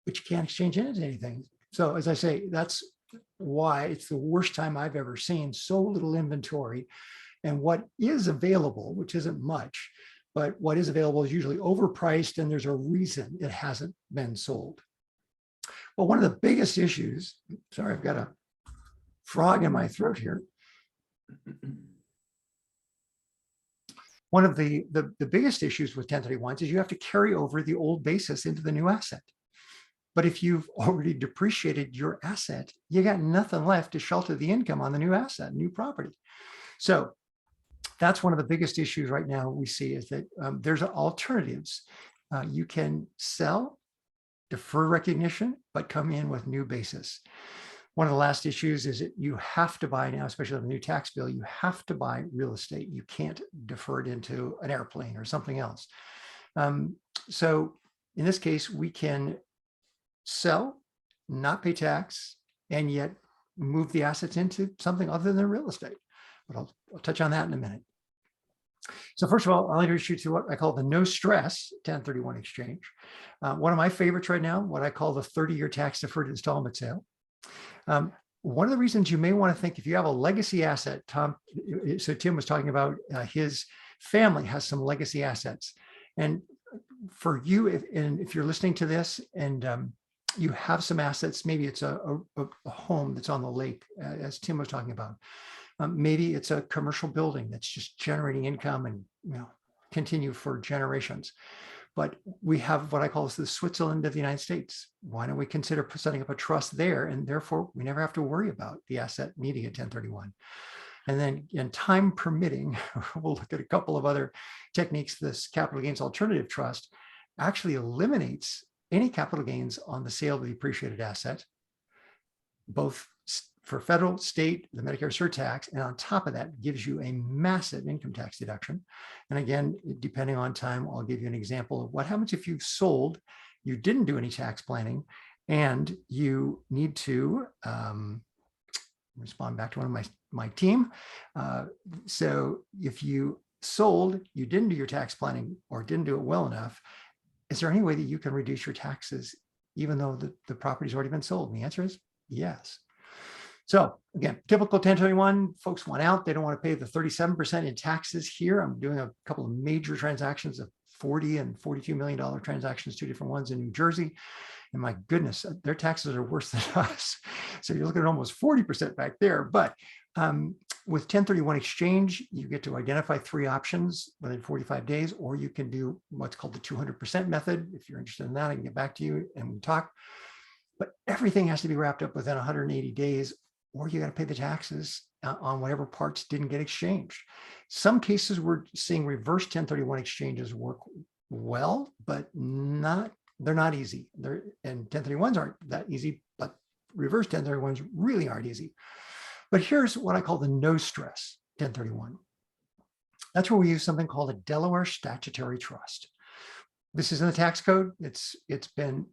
but you can't exchange into anything. So as I say, that's why it's the worst time I've ever seen so little inventory. And what is available, which isn't much, but what is available is usually overpriced, and there's a reason it hasn't been sold. Well, one of the biggest issues, sorry, I've got a frog in my throat here. One of the biggest issues with 1031s is you have to carry over the old basis into the new asset. But if you've already depreciated your asset, you got nothing left to shelter the income on the new asset, new property. So that's one of the biggest issues right now we see, is that there's alternatives. You can sell, defer recognition, but come in with new basis. One of the last issues is that you have to buy now, especially on the new tax bill, you have to buy real estate. You can't defer it into an airplane or something else. So in this case, we can sell, not pay tax, and yet move the assets into something other than real estate. But I'll touch on that in a minute. So first of all, I'll introduce you to what I call the no stress 1031 exchange. One of my favorites right now, what I call the 30-year tax deferred installment sale. One of the reasons you may want to think, if you have a legacy asset, so Tim was talking about his family has some legacy assets. And for you, if you're listening to this and you have some assets, maybe it's a home that's on the lake, as Tim was talking about. Maybe it's a commercial building that's just generating income and continue for generations. But we have what I call the Switzerland of the United States. Why don't we consider setting up a trust there? And therefore, we never have to worry about the asset needing a 1031. And then, in time permitting, we'll look at a couple of other techniques. This capital gains alternative trust actually eliminates any capital gains on the sale of the appreciated asset, both for federal, state, the Medicare surtax, and on top of that, gives you a massive income tax deduction. And again, depending on time, I'll give you an example of what happens if you've sold, you didn't do any tax planning, and you need to respond back to one of my team. So if you sold, you didn't do your tax planning or didn't do it well enough, is there any way that you can reduce your taxes even though the property's already been sold? And the answer is yes. So again, typical 1031, folks want out. They don't want to pay the 37% in taxes here. I'm doing a couple of major transactions of $40 and $42 million transactions, two different ones in New Jersey. And my goodness, their taxes are worse than us. So you're looking at almost 40% back there. But with 1031 exchange, you get to identify 3 options within 45 days, or you can do what's called the 200% method. If you're interested in that, I can get back to you and we talk. But everything has to be wrapped up within 180 days, or you got to pay the taxes on whatever parts didn't get exchanged. Some cases we're seeing reverse 1031 exchanges work well, but they're not easy. And 1031s aren't that easy, but reverse 1031s really aren't easy. But here's what I call the no stress 1031. That's where we use something called a Delaware statutory trust. This is in the tax code. It's been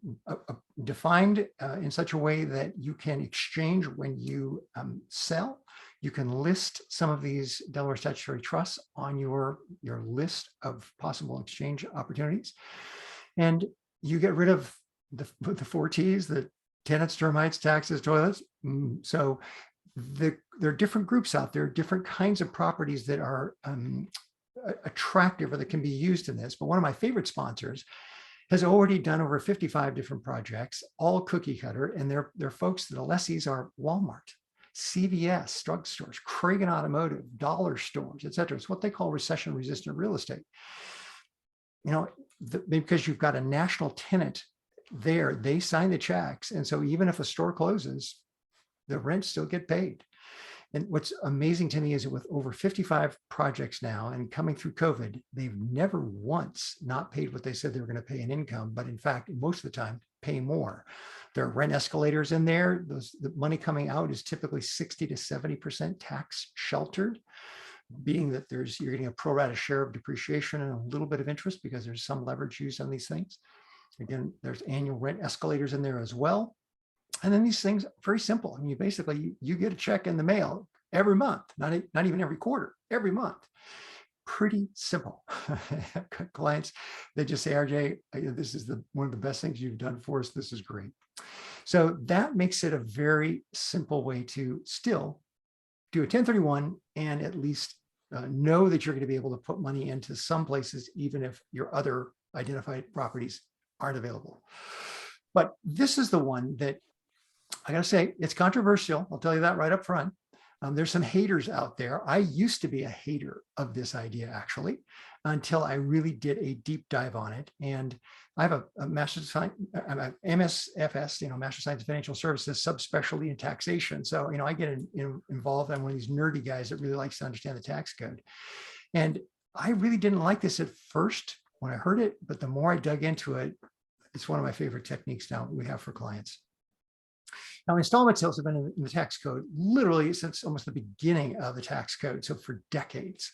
defined in such a way that you can exchange when you sell. You can list some of these Delaware statutory trusts on your list of possible exchange opportunities. And you get rid of the 4 T's, the tenants, termites, taxes, toilets. So there are different groups out there, different kinds of properties that are attractive or that can be used in this. But one of my favorite sponsors has already done over 55 different projects, all cookie cutter. And they're folks, the lessees are Walmart, CVS, drugstores, Kragen Automotive, dollar stores, et cetera. It's what they call recession resistant real estate. Because you've got a national tenant there, they sign the checks. And so even if a store closes, the rent still get paid. And what's amazing to me is that with over 55 projects now and coming through COVID, they've never once not paid what they said they were going to pay in income. But in fact, most of the time, pay more. There are rent escalators in there. The money coming out is typically 60 to 70% tax sheltered, being that you're getting a pro rata share of depreciation and a little bit of interest because there's some leverage used on these things. Again, there's annual rent escalators in there as well. And then these things are very simple. I mean, you get a check in the mail every month, not even every quarter, every month. Pretty simple. Clients, they just say, RJ, this is one of the best things you've done for us. This is great. So that makes it a very simple way to still do a 1031 and at least know that you're going to be able to put money into some places, even if your other identified properties aren't available. But this is the one that I got to say, it's controversial. I'll tell you that right up front. There's some haters out there. I used to be a hater of this idea, actually, until I really did a deep dive on it. And I have a master's of science, MSFS, Master of Science in Financial Services, subspecialty in taxation. So, I get involved. I'm one of these nerdy guys that really likes to understand the tax code. And I really didn't like this at first when I heard it, but the more I dug into it, it's one of my favorite techniques now we have for clients. Now, installment sales have been in the tax code literally since almost the beginning of the tax code, so for decades.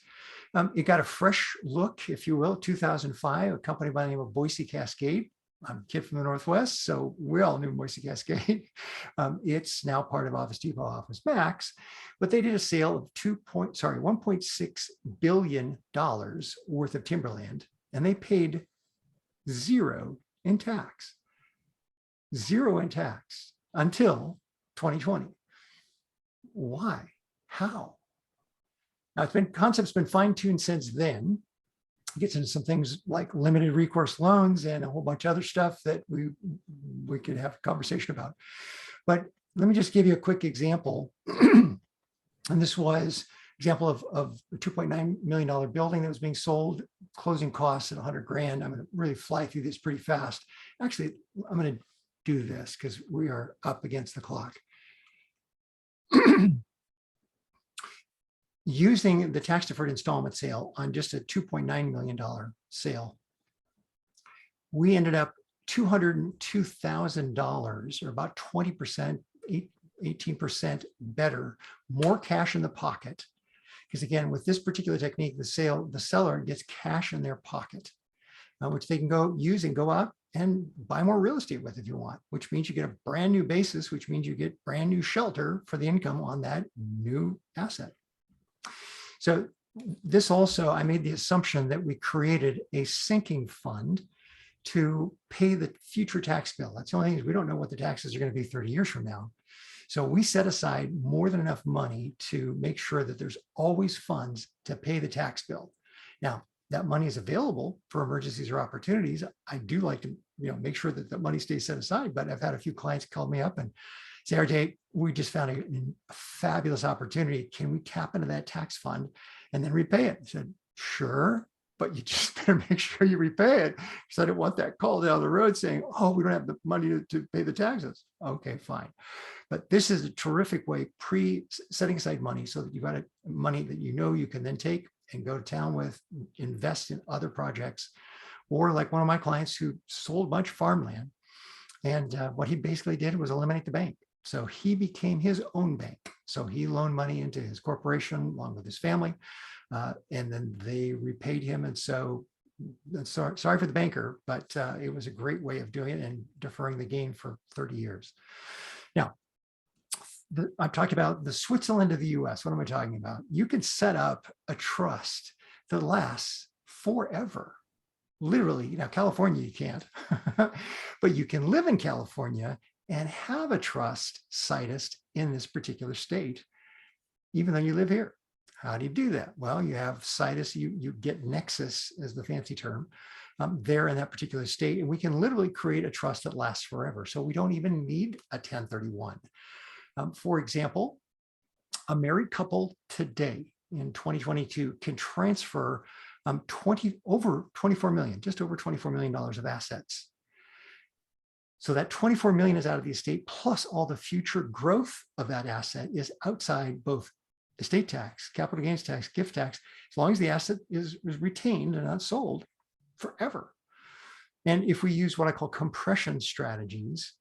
It got a fresh look, if you will, 2005, a company by the name of Boise Cascade. I'm a kid from the Northwest, so we all knew Boise Cascade. It's now part of Office Depot, Office Max, but they did a sale of $1.6 billion worth of timberland, and they paid zero in tax. Zero in tax. Until 2020. Why? How? Now, concept's been fine-tuned since then. It gets into some things like limited recourse loans and a whole bunch of other stuff that we could have a conversation about. But let me just give you a quick example. And this was example of a $2.9 million building that was being sold, closing costs at 100 grand. I'm going to really fly through this pretty fast. Actually, I'm going to do this because we are up against the clock. Using the tax deferred installment sale on just a $2.9 million sale, we ended up $202,000, or about 20%, 18% better, more cash in the pocket. Because again, with this particular technique, the seller gets cash in their pocket, which they can go use and go out and buy more real estate with if you want, which means you get a brand new basis, which means you get brand new shelter for the income on that new asset. So this also, I made the assumption that we created a sinking fund to pay the future tax bill. That's the only thing is we don't know what the taxes are going to be 30 years from now. So we set aside more than enough money to make sure that there's always funds to pay the tax bill. Now, that money is available for emergencies or opportunities. I do like to, make sure that the money stays set aside, but I've had a few clients call me up and say, RJ, we just found a fabulous opportunity. Can we tap into that tax fund and then repay it? I said, sure, but you just better make sure you repay it, because I don't want that call down the road saying, oh, we don't have the money to pay the taxes. Okay, fine. But this is a terrific way, setting aside money so that you've got money that you can then take and go to town with, invest in other projects. Or like one of my clients who sold a bunch of farmland. And what he basically did was eliminate the bank. So he became his own bank. So he loaned money into his corporation along with his family. And then they repaid him. And so sorry for the banker, but it was a great way of doing it and deferring the gain for 30 years. Now, I've talked about the Switzerland of the US. What am I talking about? You can set up a trust that lasts forever. Literally, California, you can't, but you can live in California and have a trust situs in this particular state, even though you live here. How do you do that? Well, you have situs, you get nexus as the fancy term, there in that particular state, and we can literally create a trust that lasts forever. So we don't even need a 1031. For example, a married couple today in 2022 can transfer over $24 million, just over $24 million of assets. So that 24 million is out of the estate, plus all the future growth of that asset is outside both estate tax, capital gains tax, gift tax, as long as the asset is retained and not sold forever. And if we use what I call compression strategies,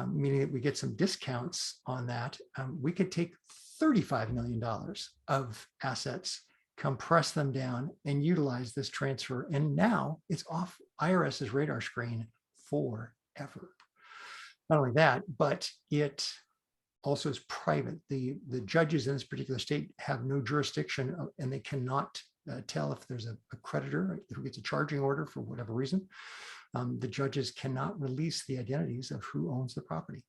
meaning that we get some discounts on that, we could take $35 million of assets, compress them down, and utilize this transfer. And now it's off IRS's radar screen forever. Not only that, but it also is private. The judges in this particular state have no jurisdiction, and they cannot tell if there's a creditor who gets a charging order for whatever reason. The judges cannot release the identities of who owns the property.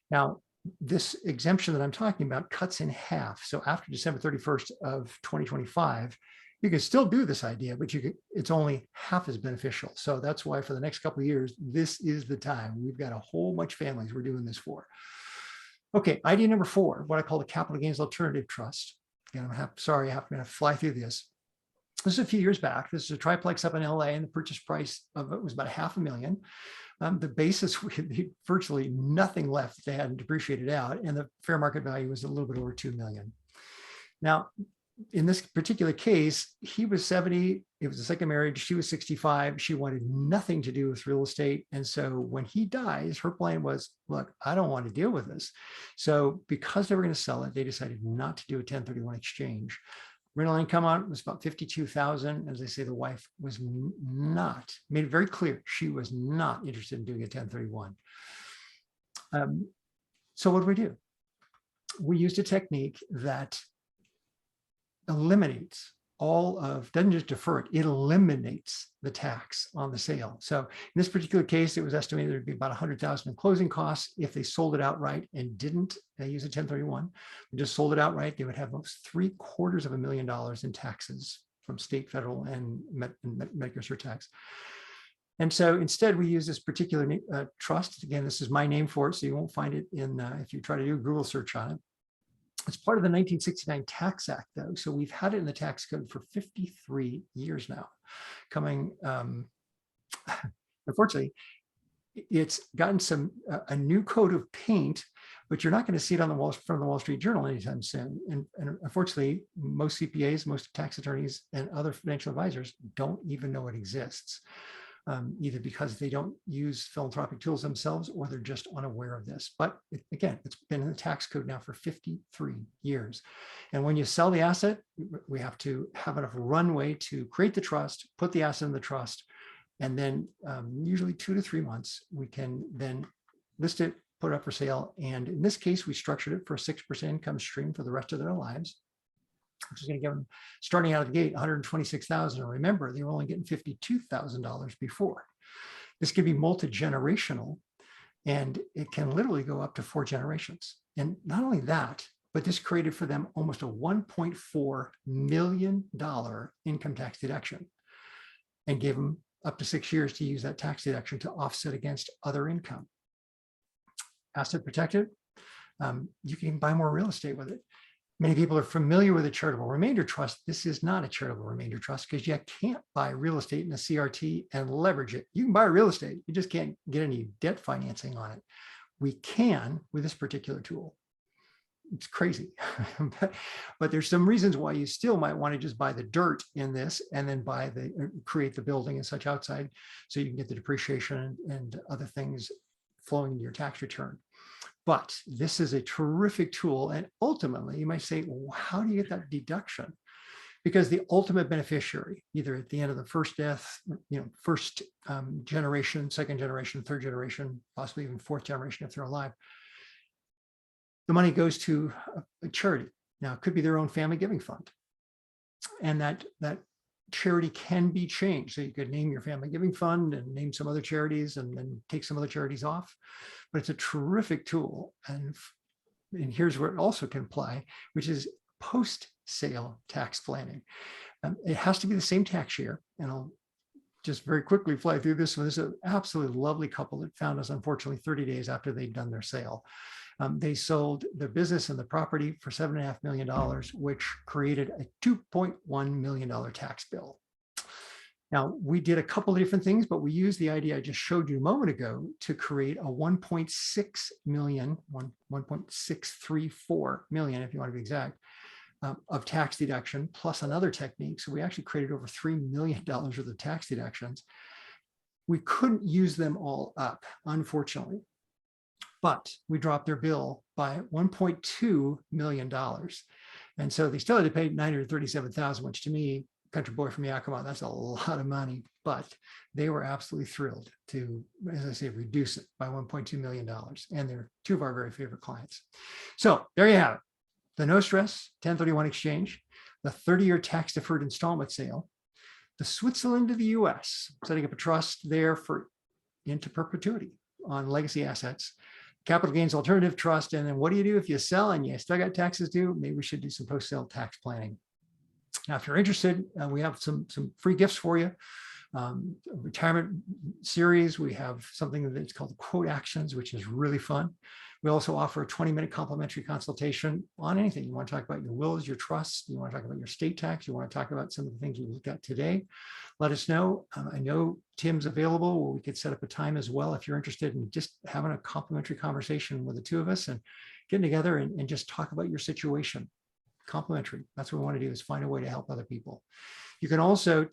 Now, this exemption that I'm talking about cuts in half. So after December 31st of 2025, you can still do this idea, but it's only half as beneficial. So that's why for the next couple of years, this is the time. We've got a whole bunch of families we're doing this for. Okay, idea number 4, what I call the capital gains alternative trust. Again, I'm going to fly through this. This is a few years back. This is a triplex up in LA, and the purchase price of it was about $500,000. The basis, we had virtually nothing left. They hadn't depreciated out, and the fair market value was a little bit over $2 million. Now, in this particular case, he was 70. It was a second marriage. She was 65. She wanted nothing to do with real estate. And so when he dies, her plan was, look, I don't want to deal with this. So because they were going to sell it, they decided not to do a 1031 exchange. Rental income on it was about $52,000. As I say, the wife was not, made it very clear, she was not interested in doing a 1031. So what do? We used a technique that eliminates doesn't just defer it, it eliminates the tax on the sale. So in this particular case, it was estimated there'd be about $100,000 in closing costs. If they sold it outright and didn't use a 1031, they just sold it outright, they would have almost $750,000 in taxes from state, federal, and Medicare surtax. And so instead, we use this particular trust. Again, this is my name for it, so you won't find it in if you try to do a Google search on it. It's part of the 1969 Tax Act, though. So we've had it in the tax code for 53 years now. Unfortunately, it's gotten a new coat of paint, but you're not going to see it on the wall from the Wall Street Journal anytime soon. And unfortunately, most CPAs, most tax attorneys, and other financial advisors don't even know it exists. Either because they don't use philanthropic tools themselves, or they're just unaware of this. But again, it's been in the tax code now for 53 years. And when you sell the asset, we have to have enough runway to create the trust, put the asset in the trust, and then usually 2 to 3 months, we can then list it, put it up for sale. And in this case, we structured it for a 6% income stream for the rest of their lives, which is going to give them, starting out of the gate, $126,000. And remember, they were only getting $52,000 before. This can be multi-generational, and it can literally go up to 4 generations. And not only that, but this created for them almost a $1.4 million income tax deduction, and gave them up to 6 years to use that tax deduction to offset against other income. Asset protected. You can buy more real estate with it. Many people are familiar with a charitable remainder trust. This is not a charitable remainder trust, because you can't buy real estate in a CRT and leverage it. You can buy real estate, you just can't get any debt financing on it. We can with this particular tool. It's crazy, but there's some reasons why you still might want to just buy the dirt in this and then create the building and such outside, so you can get the depreciation and other things flowing into your tax return. But this is a terrific tool. And ultimately, you might say, well, how do you get that deduction? Because the ultimate beneficiary, either at the end of the first death, first generation, second generation, third generation, possibly even fourth generation if they're alive, the money goes to a charity. Now, it could be their own family giving fund. And that charity can be changed. So you could name your family giving fund and name some other charities and then take some other charities off. But it's a terrific tool. And here's where it also can apply, which is post-sale tax planning. It has to be the same tax year. And I'll just very quickly fly through this one. This is an absolutely lovely couple that found us, unfortunately, 30 days after they'd done their sale. They sold their business and the property for $7.5 million, which created a $2.1 million tax bill. Now, we did a couple of different things, but we used the idea I just showed you a moment ago to create a 1.634 million, if you want to be exact, of tax deduction, plus another technique. So we actually created over $3 million worth of tax deductions. We couldn't use them all up, unfortunately, but we dropped their bill by $1.2 million. And so they still had to pay $937,000, which to me, country boy from Yakima, that's a lot of money, but they were absolutely thrilled to, as I say, reduce it by $1.2 million. And they're two of our very favorite clients. So there you have it. The no stress 1031 exchange, the 30-year tax deferred installment sale, the Switzerland to the US, setting up a trust there for into perpetuity on legacy assets, capital gains alternative trust. And then what do you do if you sell and you still got taxes due? Maybe we should do some post-sale tax planning. Now, if you're interested, we have some free gifts for you. Retirement series, we have something that's called Quote Actions, which is really fun. We also offer a 20-minute complimentary consultation on anything. You want to talk about your wills, your trusts, you want to talk about your estate tax, you want to talk about some of the things we looked at today, let us know. I know Tim's available, where we could set up a time as well if you're interested in just having a complimentary conversation with the two of us and getting together and just talk about your situation. Complimentary. That's what we want to do, is find a way to help other people. You can also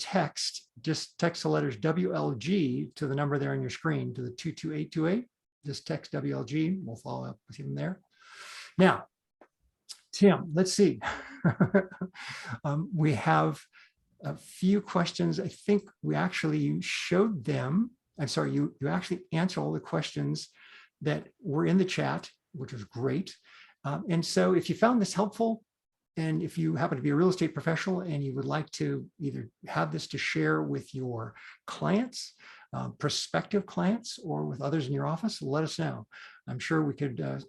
just text the letters WLG to the number there on your screen, to the 22828. Just text WLG. We'll follow up with you from there. Now, Tim, let's see. We have a few questions. I think we actually showed them. I'm sorry, you actually answered all the questions that were in the chat, which was great. And so if you found this helpful, and if you happen to be a real estate professional and you would like to either have this to share with your clients, prospective clients, or with others in your office, let us know. I'm sure we could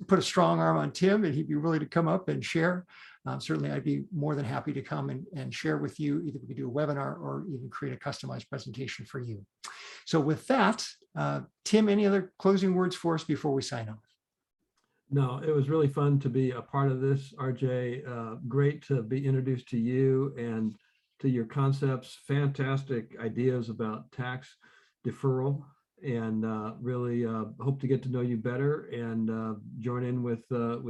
put a strong arm on Tim and he'd be willing to come up and share. Certainly, I'd be more than happy to come and share with you. Either we could do a webinar or even create a customized presentation for you. So with that, Tim, any other closing words for us before we sign off? No, it was really fun to be a part of this, RJ. Great to be introduced to you and to your concepts. Fantastic ideas about tax deferral, and really hope to get to know you better and join in with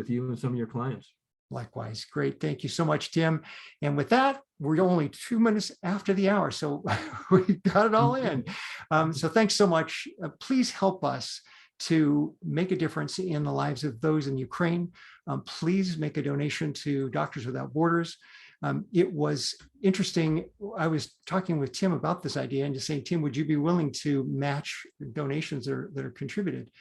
you and some of your clients. Likewise. Great. Thank you so much, Tim. And with that, we're only 2 minutes after the hour, so we got it all in. So thanks so much. Please help us to make a difference in the lives of those in Ukraine. Please make a donation to Doctors Without Borders. It was interesting. I was talking with Tim about this idea and just saying, Tim, would you be willing to match donations that are contributed?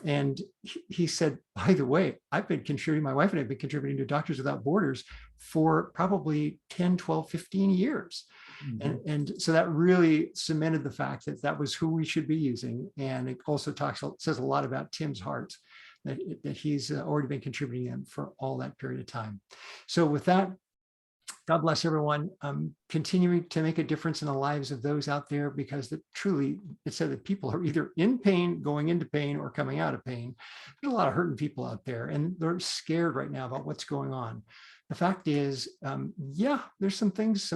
And he said, by the way, I've been contributing, my wife and I have been contributing to Doctors Without Borders for probably 10, 12, 15 years. Mm-hmm. And so that really cemented the fact that that was who we should be using. And it also says a lot about Tim's heart, that he's already been contributing in for all that period of time. So with that, God bless everyone. Continuing to make a difference in the lives of those out there, because truly it said that people are either in pain, going into pain, or coming out of pain. There's a lot of hurting people out there, and they're scared right now about what's going on. The fact is, yeah, there's some things,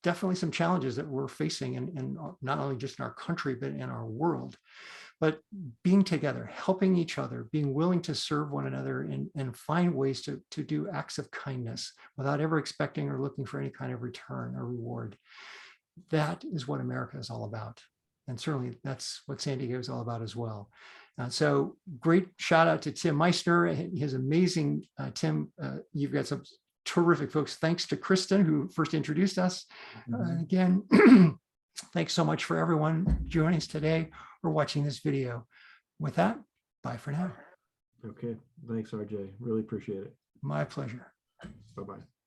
definitely some challenges that we're facing, and not only just in our country, but in our world. But being together, helping each other, being willing to serve one another and find ways to do acts of kindness without ever expecting or looking for any kind of return or reward. That is what America is all about. And certainly that's what San Diego is all about as well. So great shout out to Tim Meissner, his amazing, Tim, you've got some terrific folks. Thanks to Kristen, who first introduced us. Again, thanks so much for everyone joining us today or watching this video. With that, bye for now. Okay. Thanks, RJ. Really appreciate it. My pleasure. Bye-bye.